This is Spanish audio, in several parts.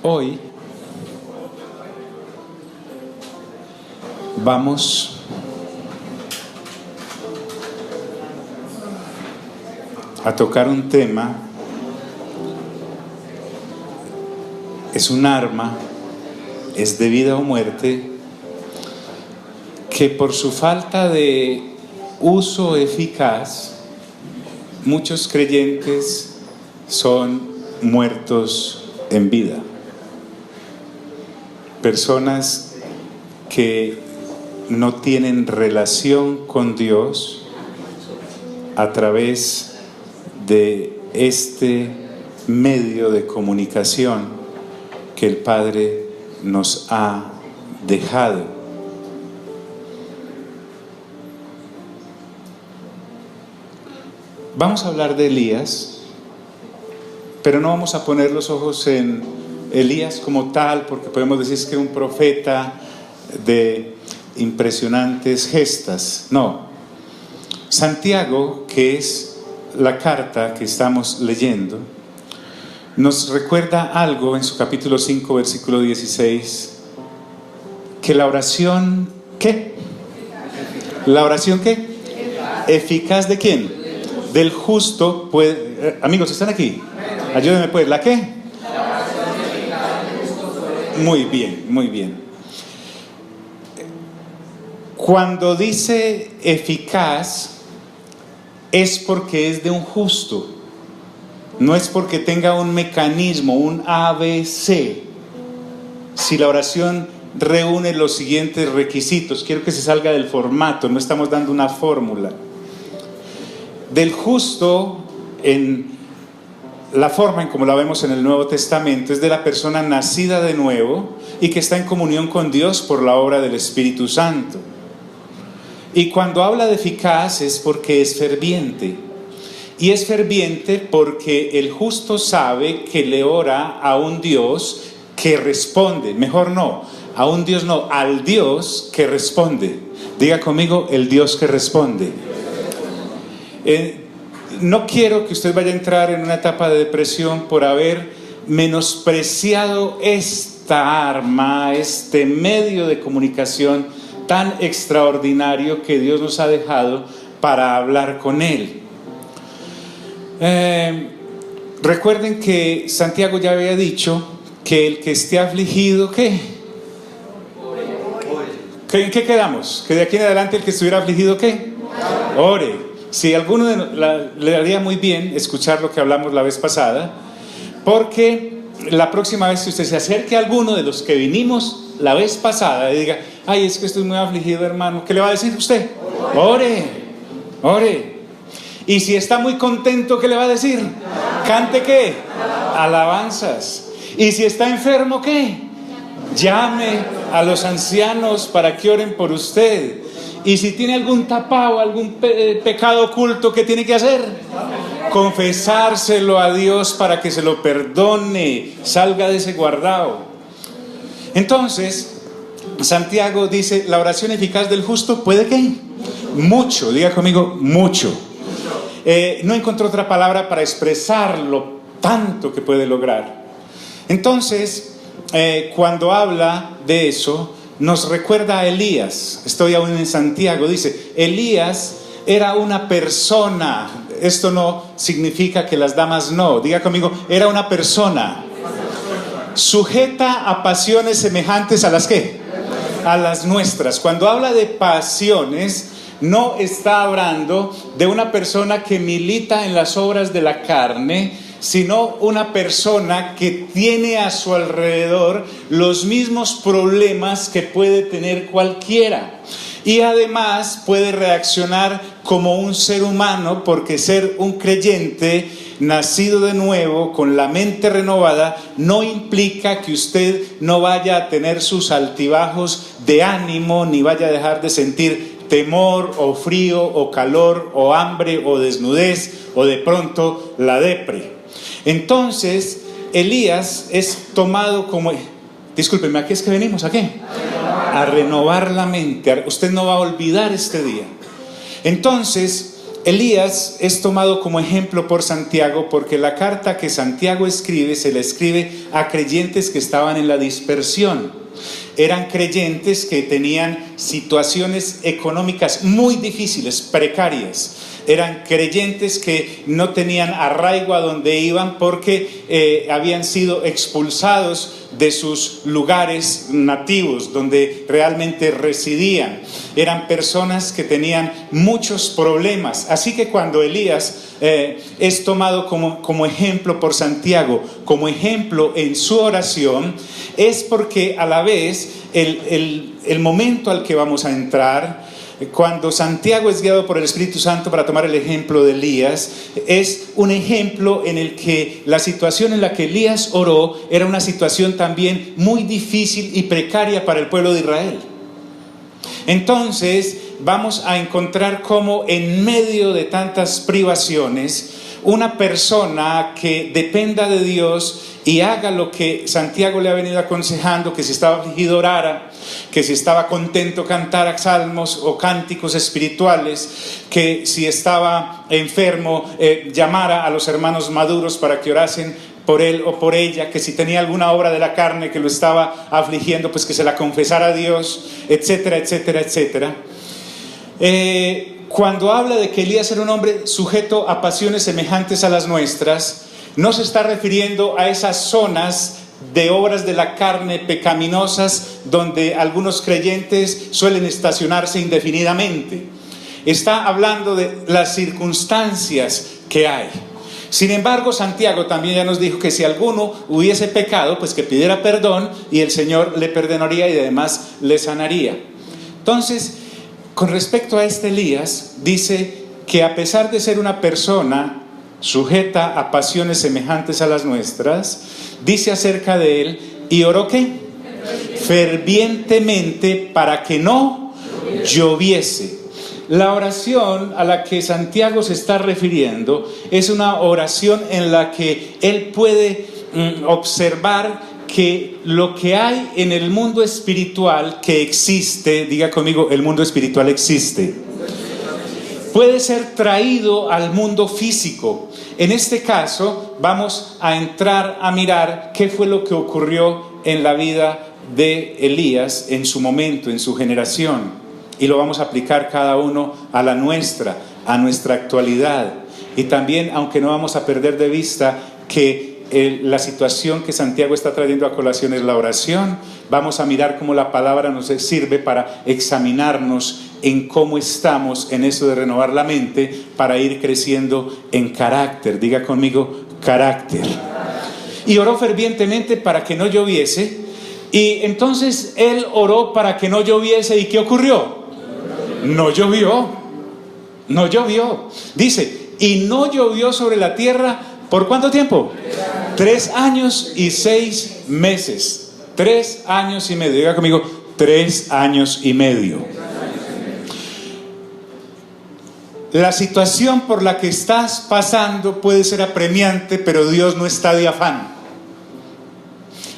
Hoy vamos a tocar un tema, es un arma, es de vida o muerte, que por su falta de uso eficaz, muchos creyentes son muertos en vida. Personas que no tienen relación con Dios a través de este medio de comunicación que el Padre nos ha dejado. Vamos a hablar de Elías, pero no vamos a poner los ojos en Elías como tal, porque podemos decir que es un profeta de impresionantes gestas. No. Santiago, que es la carta que estamos leyendo, nos recuerda algo en su capítulo 5, versículo 16, que la oración, ¿qué? ¿La oración qué? ¿Eficaz de quién? Del justo puede... amigos, ¿están aquí? Ayúdenme pues, ¿la qué? Muy bien, muy bien. Cuando dice eficaz, es porque es de un justo. No es porque tenga un mecanismo, un ABC. Si la oración reúne los siguientes requisitos, quiero que se salga del formato, no estamos dando una fórmula. Del justo, en la forma en como la vemos en el Nuevo Testamento, es de la persona nacida de nuevo y que está en comunión con Dios por la obra del Espíritu Santo. Y cuando habla de eficaz es porque es ferviente. Y es ferviente porque el justo sabe que le ora a un Dios que responde. Mejor no, a un Dios no, al Dios que responde. Diga conmigo, el Dios que responde. No quiero que usted vaya a entrar en una etapa de depresión por haber menospreciado esta arma, este medio de comunicación tan extraordinario que Dios nos ha dejado para hablar con Él. Recuerden que Santiago ya había dicho que el que esté afligido, ¿qué? ¿En qué quedamos? Que de aquí en adelante el que estuviera afligido, ¿qué? Ore. Si alguno le haría muy bien escuchar lo que hablamos la vez pasada, porque la próxima vez que usted se acerque a alguno de los que vinimos la vez pasada y diga, ay, es que estoy muy afligido, hermano, ¿qué le va a decir usted? Ore, ore. Y si está muy contento, ¿qué le va a decir? Cante, ¿qué? Alabanzas. Y si está enfermo, ¿qué? Llame a los ancianos para que oren por usted. Y si tiene algún tapado, algún pecado oculto, ¿qué tiene que hacer? Confesárselo a Dios para que se lo perdone, salga de ese guardado. Entonces, Santiago dice, la oración eficaz del justo puede ¿qué? Mucho, diga conmigo, mucho. No encontró otra palabra para expresar lo tanto que puede lograr. Entonces, cuando habla de eso, nos recuerda a Elías. Estoy aún en Santiago. Dice, Elías era una persona. Esto no significa que las damas no. Diga conmigo, era una persona sujeta a pasiones semejantes a las ¿qué? A las nuestras. Cuando habla de pasiones, no está hablando de una persona que milita en las obras de la carne, sino una persona que tiene a su alrededor los mismos problemas que puede tener cualquiera. Y además puede reaccionar como un ser humano, porque ser un creyente nacido de nuevo, con la mente renovada, no implica que usted no vaya a tener sus altibajos de ánimo, ni vaya a dejar de sentir temor o frío o calor o hambre o desnudez o de pronto la depre. Entonces Elías es tomado como, discúlpeme, ¿a qué es que venimos? ¿A qué? A renovar la mente. Usted no va a olvidar este día. Entonces Elías es tomado como ejemplo por Santiago porque la carta que Santiago escribe se la escribe a creyentes que estaban en la dispersión. Eran creyentes que tenían situaciones económicas muy difíciles, precarias. Eran creyentes que no tenían arraigo a donde iban porque habían sido expulsados de sus lugares nativos, donde realmente residían. Eran personas que tenían muchos problemas. Así que cuando Elías es tomado como ejemplo por Santiago, como ejemplo en su oración, es porque a la vez el momento al que vamos a entrar, cuando Santiago es guiado por el Espíritu Santo para tomar el ejemplo de Elías, es un ejemplo en el que la situación en la que Elías oró era una situación también muy difícil y precaria para el pueblo de Israel. Entonces vamos a encontrar cómo en medio de tantas privaciones, una persona que dependa de Dios y haga lo que Santiago le ha venido aconsejando, que si estaba afligido orara, que si estaba contento cantara salmos o cánticos espirituales, que si estaba enfermo llamara a los hermanos maduros para que orasen por él o por ella, que si tenía alguna obra de la carne que lo estaba afligiendo, pues que se la confesara a Dios, etcétera, etcétera, etcétera. Cuando habla de que Elías era un hombre sujeto a pasiones semejantes a las nuestras, no se está refiriendo a esas zonas de obras de la carne pecaminosas donde algunos creyentes suelen estacionarse indefinidamente. Está hablando de las circunstancias que hay. Sin embargo, Santiago también ya nos dijo que si alguno hubiese pecado, pues que pidiera perdón y el Señor le perdonaría y además le sanaría. Entonces, con respecto a este Elías, dice que a pesar de ser una persona sujeta a pasiones semejantes a las nuestras, dice acerca de él, y oró ¿qué? Fervientemente para que no lloviese. La oración a la que Santiago se está refiriendo es una oración en la que él puede observar que lo que hay en el mundo espiritual que existe, diga conmigo, el mundo espiritual existe, puede ser traído al mundo físico. En este caso vamos a entrar a mirar qué fue lo que ocurrió en la vida de Elías en su momento, en su generación, y lo vamos a aplicar cada uno a la nuestra, a nuestra actualidad. Y también, aunque no vamos a perder de vista que la situación que Santiago está trayendo a colación es la oración, vamos a mirar cómo la palabra nos sirve para examinarnos en cómo estamos en eso de renovar la mente para ir creciendo en carácter. Diga conmigo, carácter. Y oró fervientemente para que no lloviese. Y entonces él oró para que no lloviese. ¿Y qué ocurrió? No llovió. No llovió. Dice, y no llovió sobre la tierra. ¿Por cuánto tiempo? 3 años y 6 meses. 3 años y medio. Diga conmigo, 3 años y medio. La situación por la que estás pasando puede ser apremiante, pero Dios no está de afán.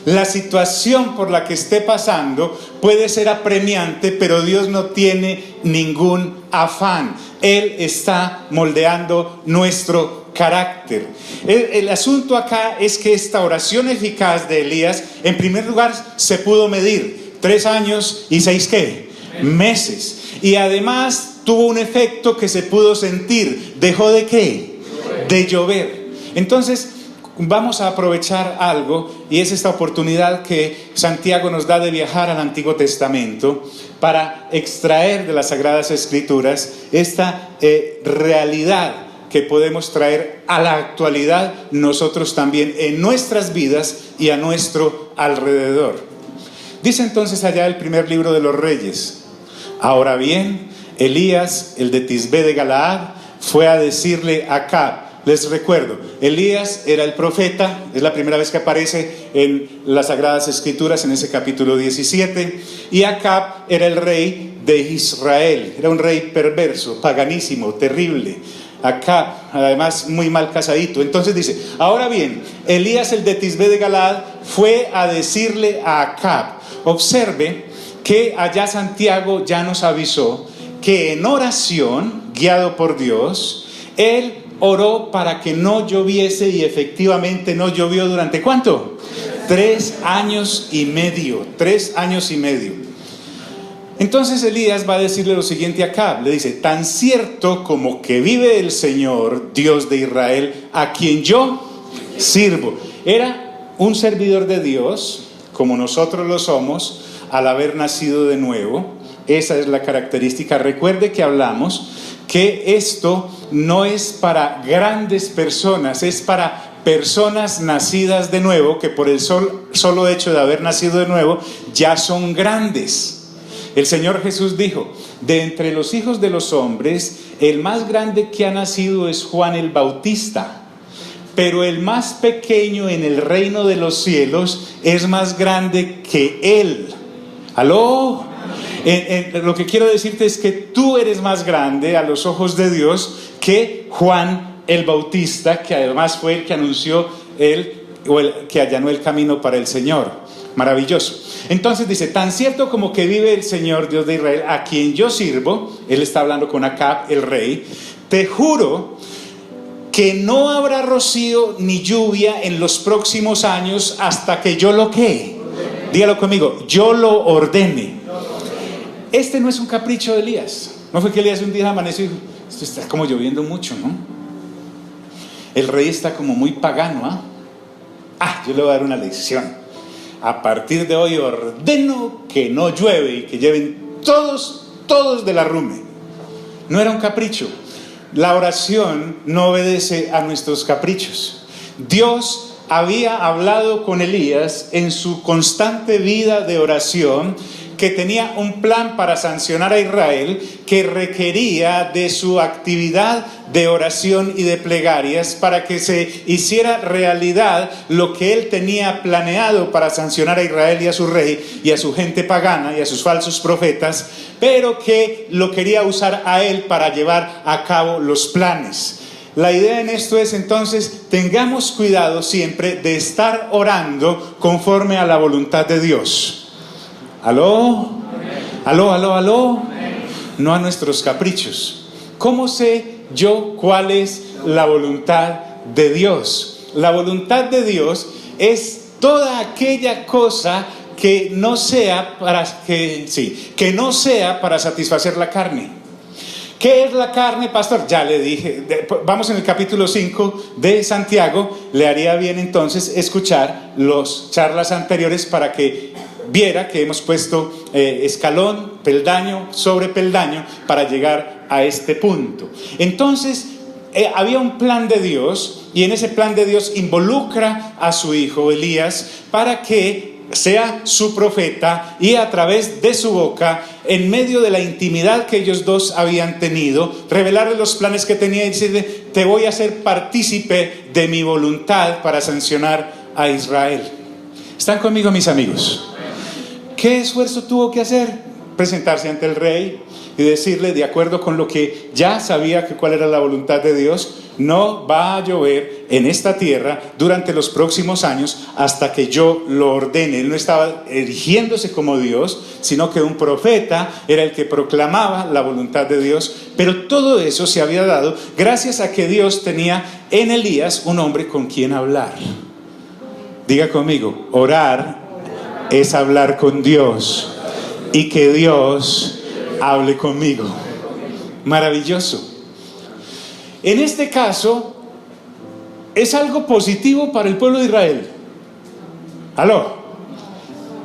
La situación por la que esté pasando puede ser apremiante, pero Dios no tiene ningún afán. Él está moldeando nuestro carácter. El asunto acá es que esta oración eficaz de Elías, en primer lugar, se pudo medir. 3 años y 6 ¿qué? Meses. Y además tuvo un efecto que se pudo sentir. ¿Dejó de qué? De llover. Entonces, vamos a aprovechar algo, y es esta oportunidad que Santiago nos da de viajar al Antiguo Testamento para extraer de las Sagradas Escrituras esta realidad que podemos traer a la actualidad nosotros también en nuestras vidas y a nuestro alrededor. Dice entonces allá el primer libro de los Reyes: ahora bien, Elías, el de Tisbé de Galaad, fue a decirle a Acab. Les recuerdo, Elías era el profeta, es la primera vez que aparece en las Sagradas Escrituras, en ese capítulo 17, y Acab era el rey de Israel, era un rey perverso, paganísimo, terrible. Acab, además muy mal casadito. Entonces dice, ahora bien, Elías el de Tisbé de Galaad fue a decirle a Acab. Observe que allá Santiago ya nos avisó que en oración, guiado por Dios, Él oró para que no lloviese y efectivamente no llovió durante ¿cuánto? 3 años y medio. 3 años y medio. Entonces Elías va a decirle lo siguiente a Acab. Le dice: tan cierto como que vive el Señor, Dios de Israel, a quien yo sirvo. Era un servidor de Dios, como nosotros lo somos, al haber nacido de nuevo. Esa es la característica. Recuerde que hablamos que esto no es para grandes personas, es para personas nacidas de nuevo, que por el solo hecho de haber nacido de nuevo ya son grandes. El Señor Jesús dijo: de entre los hijos de los hombres, el más grande que ha nacido es Juan el Bautista, pero el más pequeño en el reino de los cielos es más grande que él. ¿Aló? Lo que quiero decirte es que tú eres más grande a los ojos de Dios que Juan el Bautista, que además fue el que anunció el que allanó el camino para el Señor. Maravilloso. Entonces dice: tan cierto como que vive el Señor Dios de Israel, a quien yo sirvo. Él está hablando con Acab, el rey. Te juro que no habrá rocío ni lluvia en los próximos años hasta que yo lo que, dígalo conmigo, yo lo ordene. Este no es un capricho de Elías. No fue que Elías un día amaneció y dijo: esto está como lloviendo mucho, ¿no? El rey está como muy pagano, yo le voy a dar una lección. A partir de hoy ordeno que no llueve y que lleven todos de la rume. No era un capricho. La oración no obedece a nuestros caprichos. Dios había hablado con Elías en su constante vida de oración, que tenía un plan para sancionar a Israel, que requería de su actividad de oración y de plegarias para que se hiciera realidad lo que él tenía planeado para sancionar a Israel y a su rey y a su gente pagana y a sus falsos profetas, pero que lo quería usar a él para llevar a cabo los planes. La idea en esto es entonces: tengamos cuidado siempre de estar orando conforme a la voluntad de Dios. ¿Aló? ¿Aló, aló, aló? No a nuestros caprichos. ¿Cómo sé yo cuál es la voluntad de Dios? La voluntad de Dios es toda aquella cosa que no sea para satisfacer la carne. ¿Qué es la carne, pastor? Ya le dije. Vamos en el capítulo 5 de Santiago. Le haría bien entonces escuchar las charlas anteriores para que viera que hemos puesto escalón, peldaño sobre peldaño para llegar a este punto. Entonces había un plan de Dios, y en ese plan de Dios involucra a su hijo Elías para que sea su profeta, y a través de su boca, en medio de la intimidad que ellos dos habían tenido, revelarle los planes que tenía y decirle: te voy a hacer partícipe de mi voluntad para sancionar a Israel. ¿Están conmigo, mis amigos? ¿Qué esfuerzo tuvo que hacer? Presentarse ante el rey y decirle, de acuerdo con lo que ya sabía que cuál era la voluntad de Dios: no va a llover en esta tierra durante los próximos años hasta que yo lo ordene. Él no estaba erigiéndose como Dios, sino que un profeta era el que proclamaba la voluntad de Dios. Pero todo eso se había dado gracias a que Dios tenía en Elías un hombre con quien hablar. Diga conmigo: orar es hablar con Dios, y que Dios hable conmigo. Maravilloso. En este caso es algo positivo para el pueblo de Israel. ¿Aló?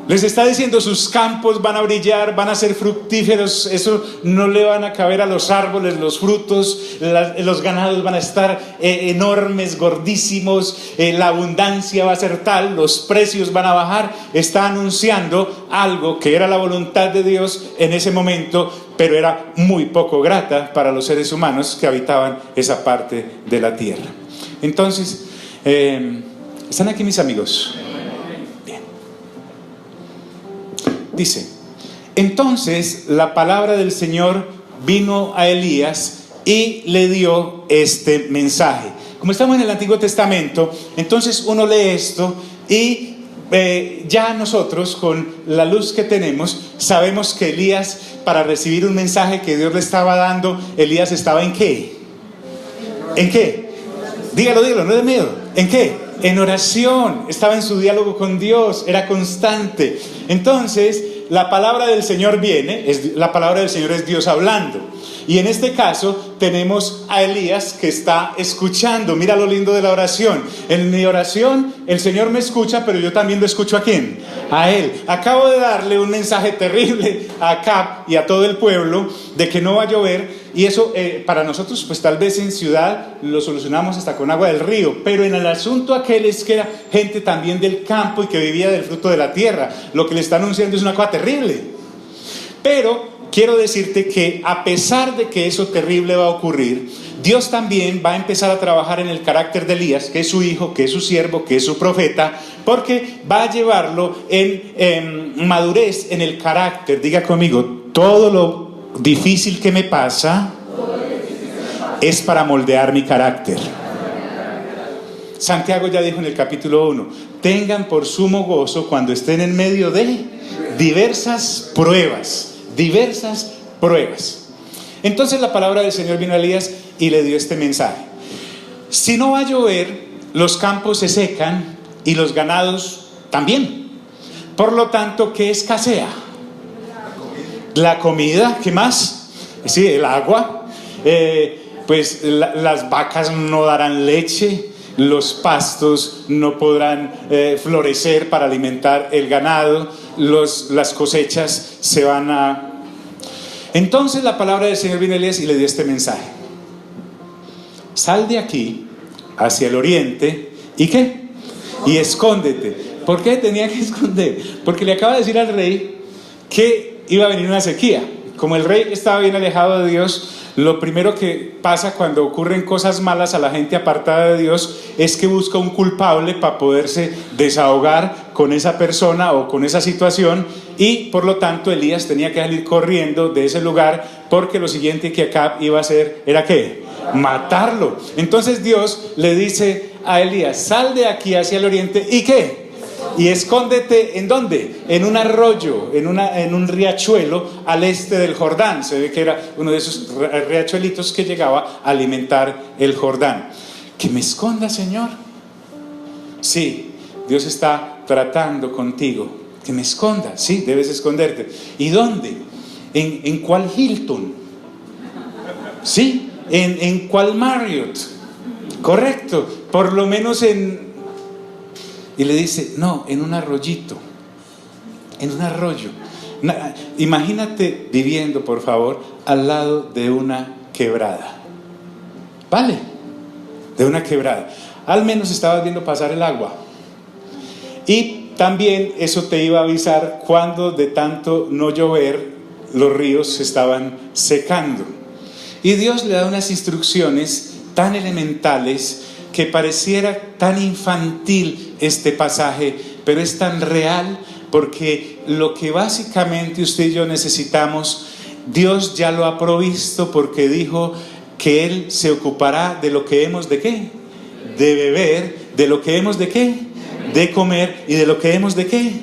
Les está diciendo: sus campos van a brillar, van a ser fructíferos. Eso no le van a caber a los árboles los frutos. Los ganados van a estar enormes, gordísimos. La abundancia va a ser tal, los precios van a bajar. Está anunciando algo que era la voluntad de Dios en ese momento, pero era muy poco grata para los seres humanos que habitaban esa parte de la tierra. Entonces, ¿están aquí mis amigos? Dice: entonces la palabra del Señor vino a Elías y le dio este mensaje. Como estamos en el Antiguo Testamento, entonces uno lee esto y ya nosotros, con la luz que tenemos, sabemos que Elías, para recibir un mensaje que Dios le estaba dando, Elías estaba ¿en qué? ¿En qué? Dígalo, no de miedo. ¿En qué? En oración. Estaba en su diálogo con Dios, era constante. Entonces, la palabra del Señor la palabra del Señor es Dios hablando. Y en este caso tenemos a Elías que está escuchando. Mira lo lindo de la oración. En mi oración el Señor me escucha, pero yo también lo escucho ¿a quién? A Él. Acabo de darle un mensaje terrible a Acab y a todo el pueblo de que no va a llover. Y eso para nosotros pues tal vez en ciudad lo solucionamos hasta con agua del río. Pero en el asunto aquel es que era gente también del campo y que vivía del fruto de la tierra. Lo que le está anunciando es una cosa terrible. Pero quiero decirte que a pesar de que eso terrible va a ocurrir, Dios también va a empezar a trabajar en el carácter de Elías, que es su hijo, que es su siervo, que es su profeta, porque va a llevarlo en madurez en el carácter. Diga conmigo, todo lo difícil que me pasa es para moldear mi carácter. Santiago ya dijo en el capítulo 1, tengan por sumo gozo cuando estén en medio de diversas pruebas. Entonces la palabra del Señor vino a Elías y le dio este mensaje: si no va a llover, los campos se secan y los ganados también. Por lo tanto, ¿qué escasea? La comida. ¿Qué más? Sí, el agua. Pues las vacas no darán leche, los pastos no podrán florecer para alimentar el ganado, las cosechas se van a... Entonces la palabra del Señor vino a Elías y le dio este mensaje: sal de aquí hacia el oriente y ¿qué? Y escóndete. ¿Por qué tenía que esconder? Porque le acaba de decir al rey que iba a venir una sequía. Como el rey estaba bien alejado de Dios, lo primero que pasa cuando ocurren cosas malas a la gente apartada de Dios es que busca un culpable para poderse desahogar con esa persona o con esa situación, y por lo tanto Elías tenía que salir corriendo de ese lugar, porque lo siguiente que Acab iba a hacer era ¿qué? Matarlo. Entonces Dios le dice a Elías: sal de aquí hacia el oriente y ¿qué? Y escóndete, ¿en dónde? En un arroyo, en un riachuelo al este del Jordán. Se ve que era uno de esos riachuelitos que llegaba a alimentar el Jordán. ¿Que me esconda, Señor? Sí, Dios está tratando contigo. Que me esconda, sí, debes esconderte. ¿Y dónde? ¿En cuál Hilton? Sí, ¿en cuál Marriott? Correcto, por lo menos Y le dice: no, en un arroyito, en un arroyo. Imagínate viviendo, por favor, al lado de una quebrada. ¿Vale? De una quebrada. Al menos estabas viendo pasar el agua. Y también eso te iba a avisar cuando de tanto no llover los ríos se estaban secando. Y Dios le da unas instrucciones tan elementales que pareciera tan infantil este pasaje, pero es tan real, porque lo que básicamente usted y yo necesitamos, Dios ya lo ha provisto, porque dijo que Él se ocupará de lo que hemos de ¿qué? De beber, de lo que hemos de ¿qué? De comer, y de lo que hemos de ¿qué?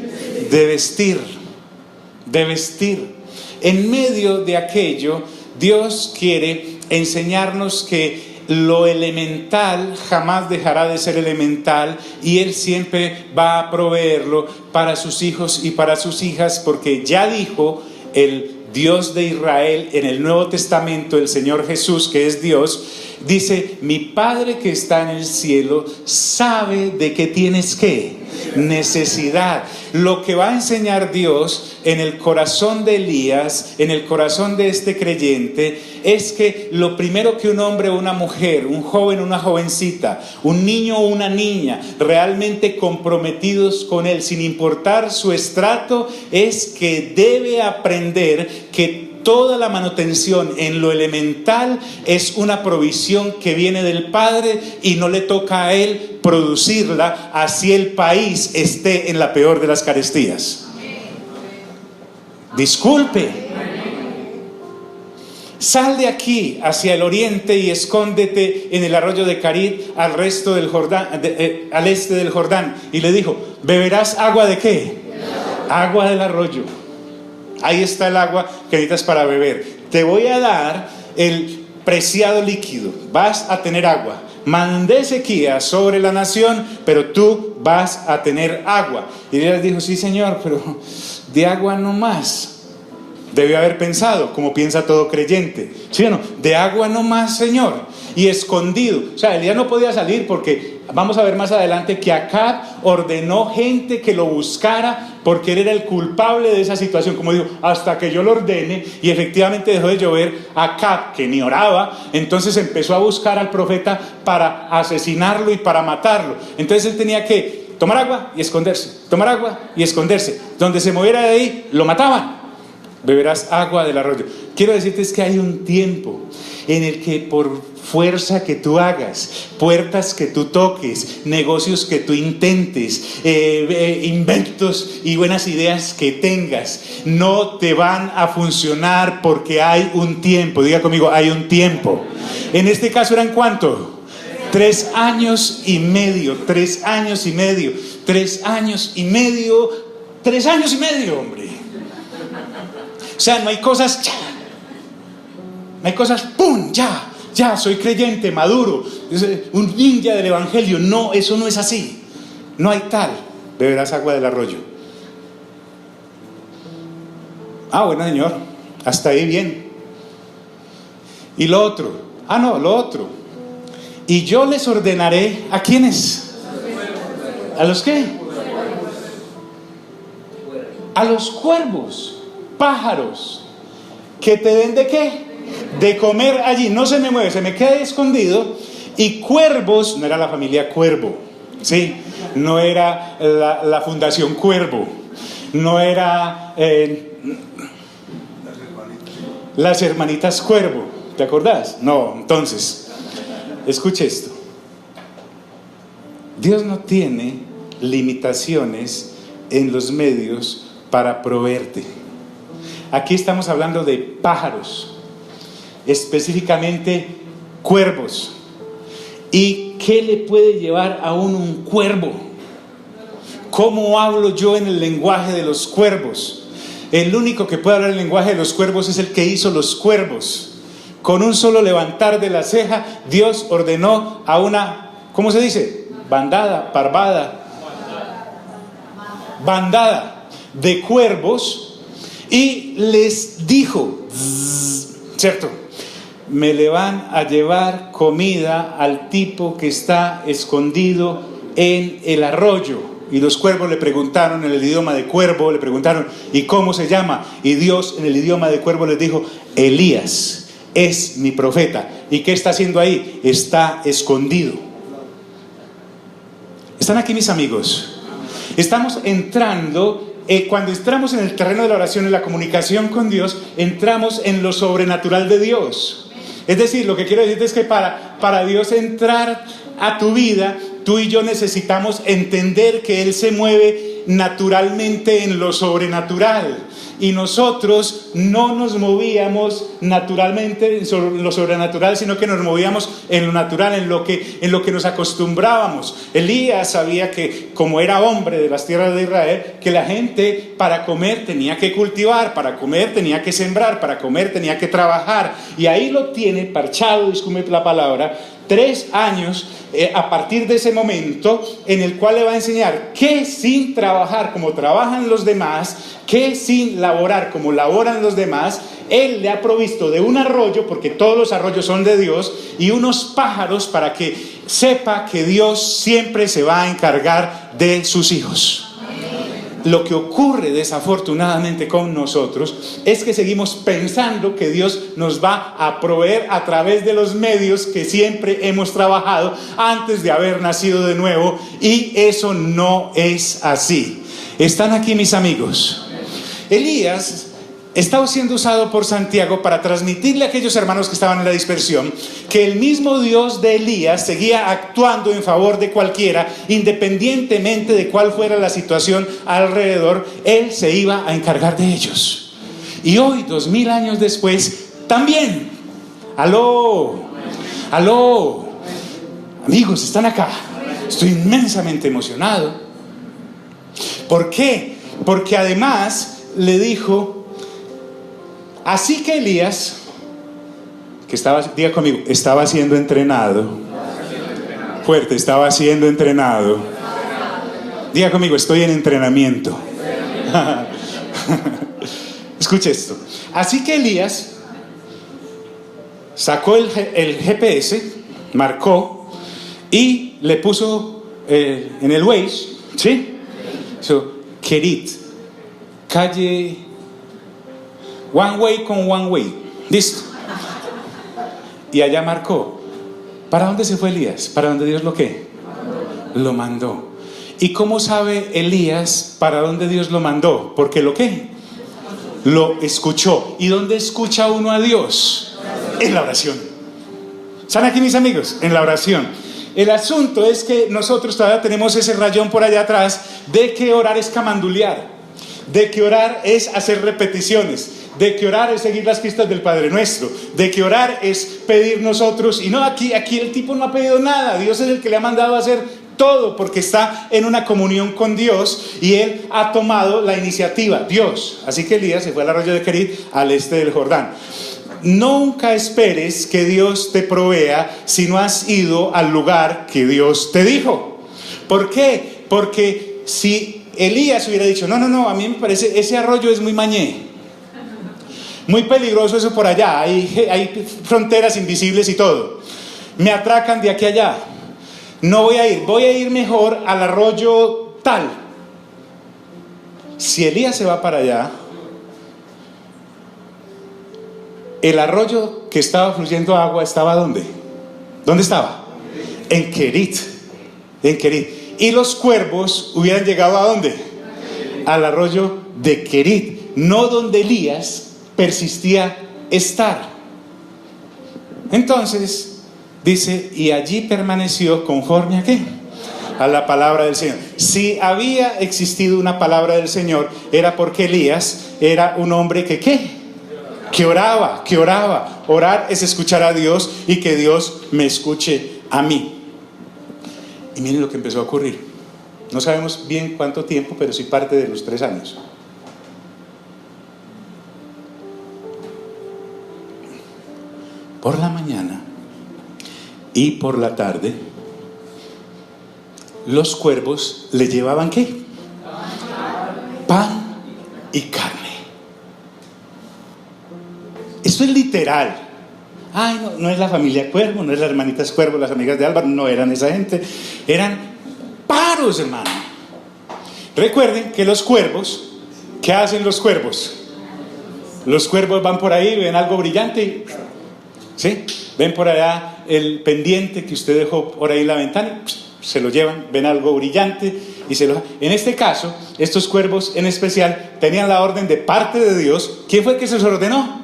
De vestir. De vestir. En medio de aquello, Dios quiere enseñarnos que lo elemental jamás dejará de ser elemental, y Él siempre va a proveerlo para sus hijos y para sus hijas, porque ya dijo el Dios de Israel en el Nuevo Testamento, el Señor Jesús, que es Dios, dice: mi Padre que está en el cielo sabe de qué tienes ¿qué? Necesidad. Lo que va a enseñar Dios en el corazón de Elías, en el corazón de este creyente, es que lo primero que un hombre o una mujer, un joven o una jovencita, un niño o una niña, realmente comprometidos con Él, sin importar su estrato, es que debe aprender que toda la manutención en lo elemental es una provisión que viene del Padre, y no le toca a Él producirla, así el país esté en la peor de las carestías. Disculpe. Sal de aquí hacia el oriente y escóndete en el arroyo de Carit al este del Jordán. Y le dijo: ¿beberás agua de qué? Agua del arroyo. Ahí está el agua que necesitas para beber. Te voy a dar preciado líquido, vas a tener agua. Mandé sequía sobre la nación, pero tú vas a tener agua. Y Elías dijo, sí señor, pero de agua no más. Debió haber pensado, como piensa todo creyente, ¿sí o no? De agua no más, Señor. Y escondido. O sea, Elías no podía salir porque vamos a ver más adelante que Acab ordenó gente que lo buscara porque él era el culpable de esa situación. Como dijo, hasta que yo lo ordene. Y efectivamente dejó de llover. Acab, que ni oraba, entonces empezó a buscar al profeta para asesinarlo y para matarlo. Entonces él tenía que tomar agua y esconderse, tomar agua y esconderse. Donde se moviera de ahí, lo mataban. Beberás agua del arroyo. Quiero decirte es que hay un tiempo en el que por fuerza que tú hagas, puertas que tú toques, negocios que tú intentes, inventos y buenas ideas que tengas, no te van a funcionar porque hay un tiempo. Diga conmigo, hay un tiempo. En este caso eran ¿cuánto? 3 años y medio, 3 años y medio, 3 años y medio, 3 años y medio, hombre. O sea, no hay cosas, ya. No hay cosas, ¡pum! Ya, soy creyente, maduro, un ninja del evangelio. No, eso no es así. No hay tal. Beberás agua del arroyo. Ah, bueno, Señor, hasta ahí bien. Y lo otro, lo otro. Y yo les ordenaré, ¿a quiénes? ¿A los qué? A los cuervos. Pájaros que te den ¿de qué? De comer allí. No se me mueve, se me queda escondido. Y cuervos, no era la familia Cuervo, ¿sí? No era la Fundación Cuervo, no era las hermanitas Cuervo, ¿te acordás? No, entonces, escuche esto. Dios no tiene limitaciones en los medios para proveerte. Aquí estamos hablando de pájaros, específicamente cuervos. ¿Y qué le puede llevar a uno un cuervo? ¿Cómo hablo yo en el lenguaje de los cuervos? El único que puede hablar el lenguaje de los cuervos es el que hizo los cuervos. Con un solo levantar de la ceja, Dios ordenó a una, ¿cómo se dice? Bandada, parvada, bandada de cuervos. Y les dijo, ¿cierto? Me le van a llevar comida al tipo que está escondido en el arroyo. Y los cuervos le preguntaron en el idioma de cuervo, le preguntaron, ¿y cómo se llama? Y Dios en el idioma de cuervo les dijo, Elías es mi profeta. ¿Y qué está haciendo ahí? Está escondido. ¿Están aquí mis amigos? Estamos entrando... cuando entramos en el terreno de la oración, en la comunicación con Dios, entramos en lo sobrenatural de Dios. Es decir, lo que quiero decirte es que para Dios entrar a tu vida, tú y yo necesitamos entender que Él se mueve naturalmente en lo sobrenatural. Y nosotros no nos movíamos naturalmente en lo sobrenatural, sino que nos movíamos en lo natural, en lo que nos acostumbrábamos. Elías sabía que, como era hombre de las tierras de Israel, que la gente para comer tenía que cultivar, para comer tenía que sembrar, para comer tenía que trabajar. Y ahí lo tiene parchado, disculpe la palabra, 3 años a partir de ese momento, en el cual le va a enseñar que sin trabajar como trabajan los demás, que sin laborar como laboran los demás, Él le ha provisto de un arroyo, porque todos los arroyos son de Dios, y unos pájaros para que sepa que Dios siempre se va a encargar de sus hijos. Lo que ocurre desafortunadamente con nosotros es que seguimos pensando que Dios nos va a proveer a través de los medios que siempre hemos trabajado antes de haber nacido de nuevo, y eso no es así. ¿Están aquí mis amigos? Elías estaba siendo usado por Santiago para transmitirle a aquellos hermanos que estaban en la dispersión que el mismo Dios de Elías seguía actuando en favor de cualquiera, independientemente de cuál fuera la situación alrededor. Él se iba a encargar de ellos. Y hoy, 2000 años después, también. Aló, amigos, están acá. Estoy inmensamente emocionado. ¿Por qué? Porque además le dijo: así que Elías, diga conmigo, estaba siendo entrenado. Fuerte, estaba siendo entrenado. Diga conmigo, estoy en entrenamiento. Escuche esto. Así que Elías sacó el GPS, marcó y le puso en el Waze, ¿sí? Kerit, calle one way con one way. Listo. Y allá marcó. ¿Para dónde se fue Elías? ¿Para dónde Dios lo qué? Lo mandó. ¿Y cómo sabe Elías para dónde Dios lo mandó? Porque lo qué? Lo escuchó. ¿Y dónde escucha uno a Dios? En la oración. ¿Están aquí mis amigos? En la oración. El asunto es que nosotros todavía tenemos ese rayón por allá atrás de que orar es camandulear, de que orar es hacer repeticiones, de que orar es seguir las pistas del Padre Nuestro, de que orar es pedir nosotros. Y no, aquí el tipo no ha pedido nada. Dios es el que le ha mandado a hacer todo, porque está en una comunión con Dios y él ha tomado la iniciativa, Dios. Así que Elías se fue al arroyo de Kerit, al este del Jordán. Nunca esperes que Dios te provea si no has ido al lugar que Dios te dijo. ¿Por qué? Porque si Elías hubiera dicho, no, a mí me parece, ese arroyo es muy mañé, muy peligroso eso por allá, hay fronteras invisibles y todo, me atracan de aquí a allá, no voy a ir mejor al arroyo tal. Si Elías se va para allá, el arroyo que estaba fluyendo agua estaba ¿dónde? ¿Dónde estaba? En Kerit. Y los cuervos hubieran llegado ¿a dónde? Al arroyo de Kerit, no donde Elías persistía estar. Entonces dice, y allí permaneció conforme ¿a qué? A la palabra del Señor. Si había existido una palabra del Señor, era porque Elías era un hombre que ¿qué? Que oraba. Orar es escuchar a Dios y que Dios me escuche a mí. Y miren lo que empezó a ocurrir. No sabemos bien cuánto tiempo, pero sí parte de los 3 años. Por la mañana y por la tarde, los cuervos le llevaban ¿qué? Pan y carne. Esto es literal. Ay, no es la familia Cuervo, no es las hermanitas Cuervo, las amigas de Álvaro, no eran esa gente, eran paros, hermano. Recuerden que los cuervos, ¿qué hacen los cuervos? Los cuervos van por ahí, ven algo brillante y, ¿sí? Ven por allá el pendiente que usted dejó por ahí en la ventana, se lo llevan, ven algo brillante y se lo... En este caso, estos cuervos en especial tenían la orden de parte de Dios. ¿Quién fue el que se los ordenó?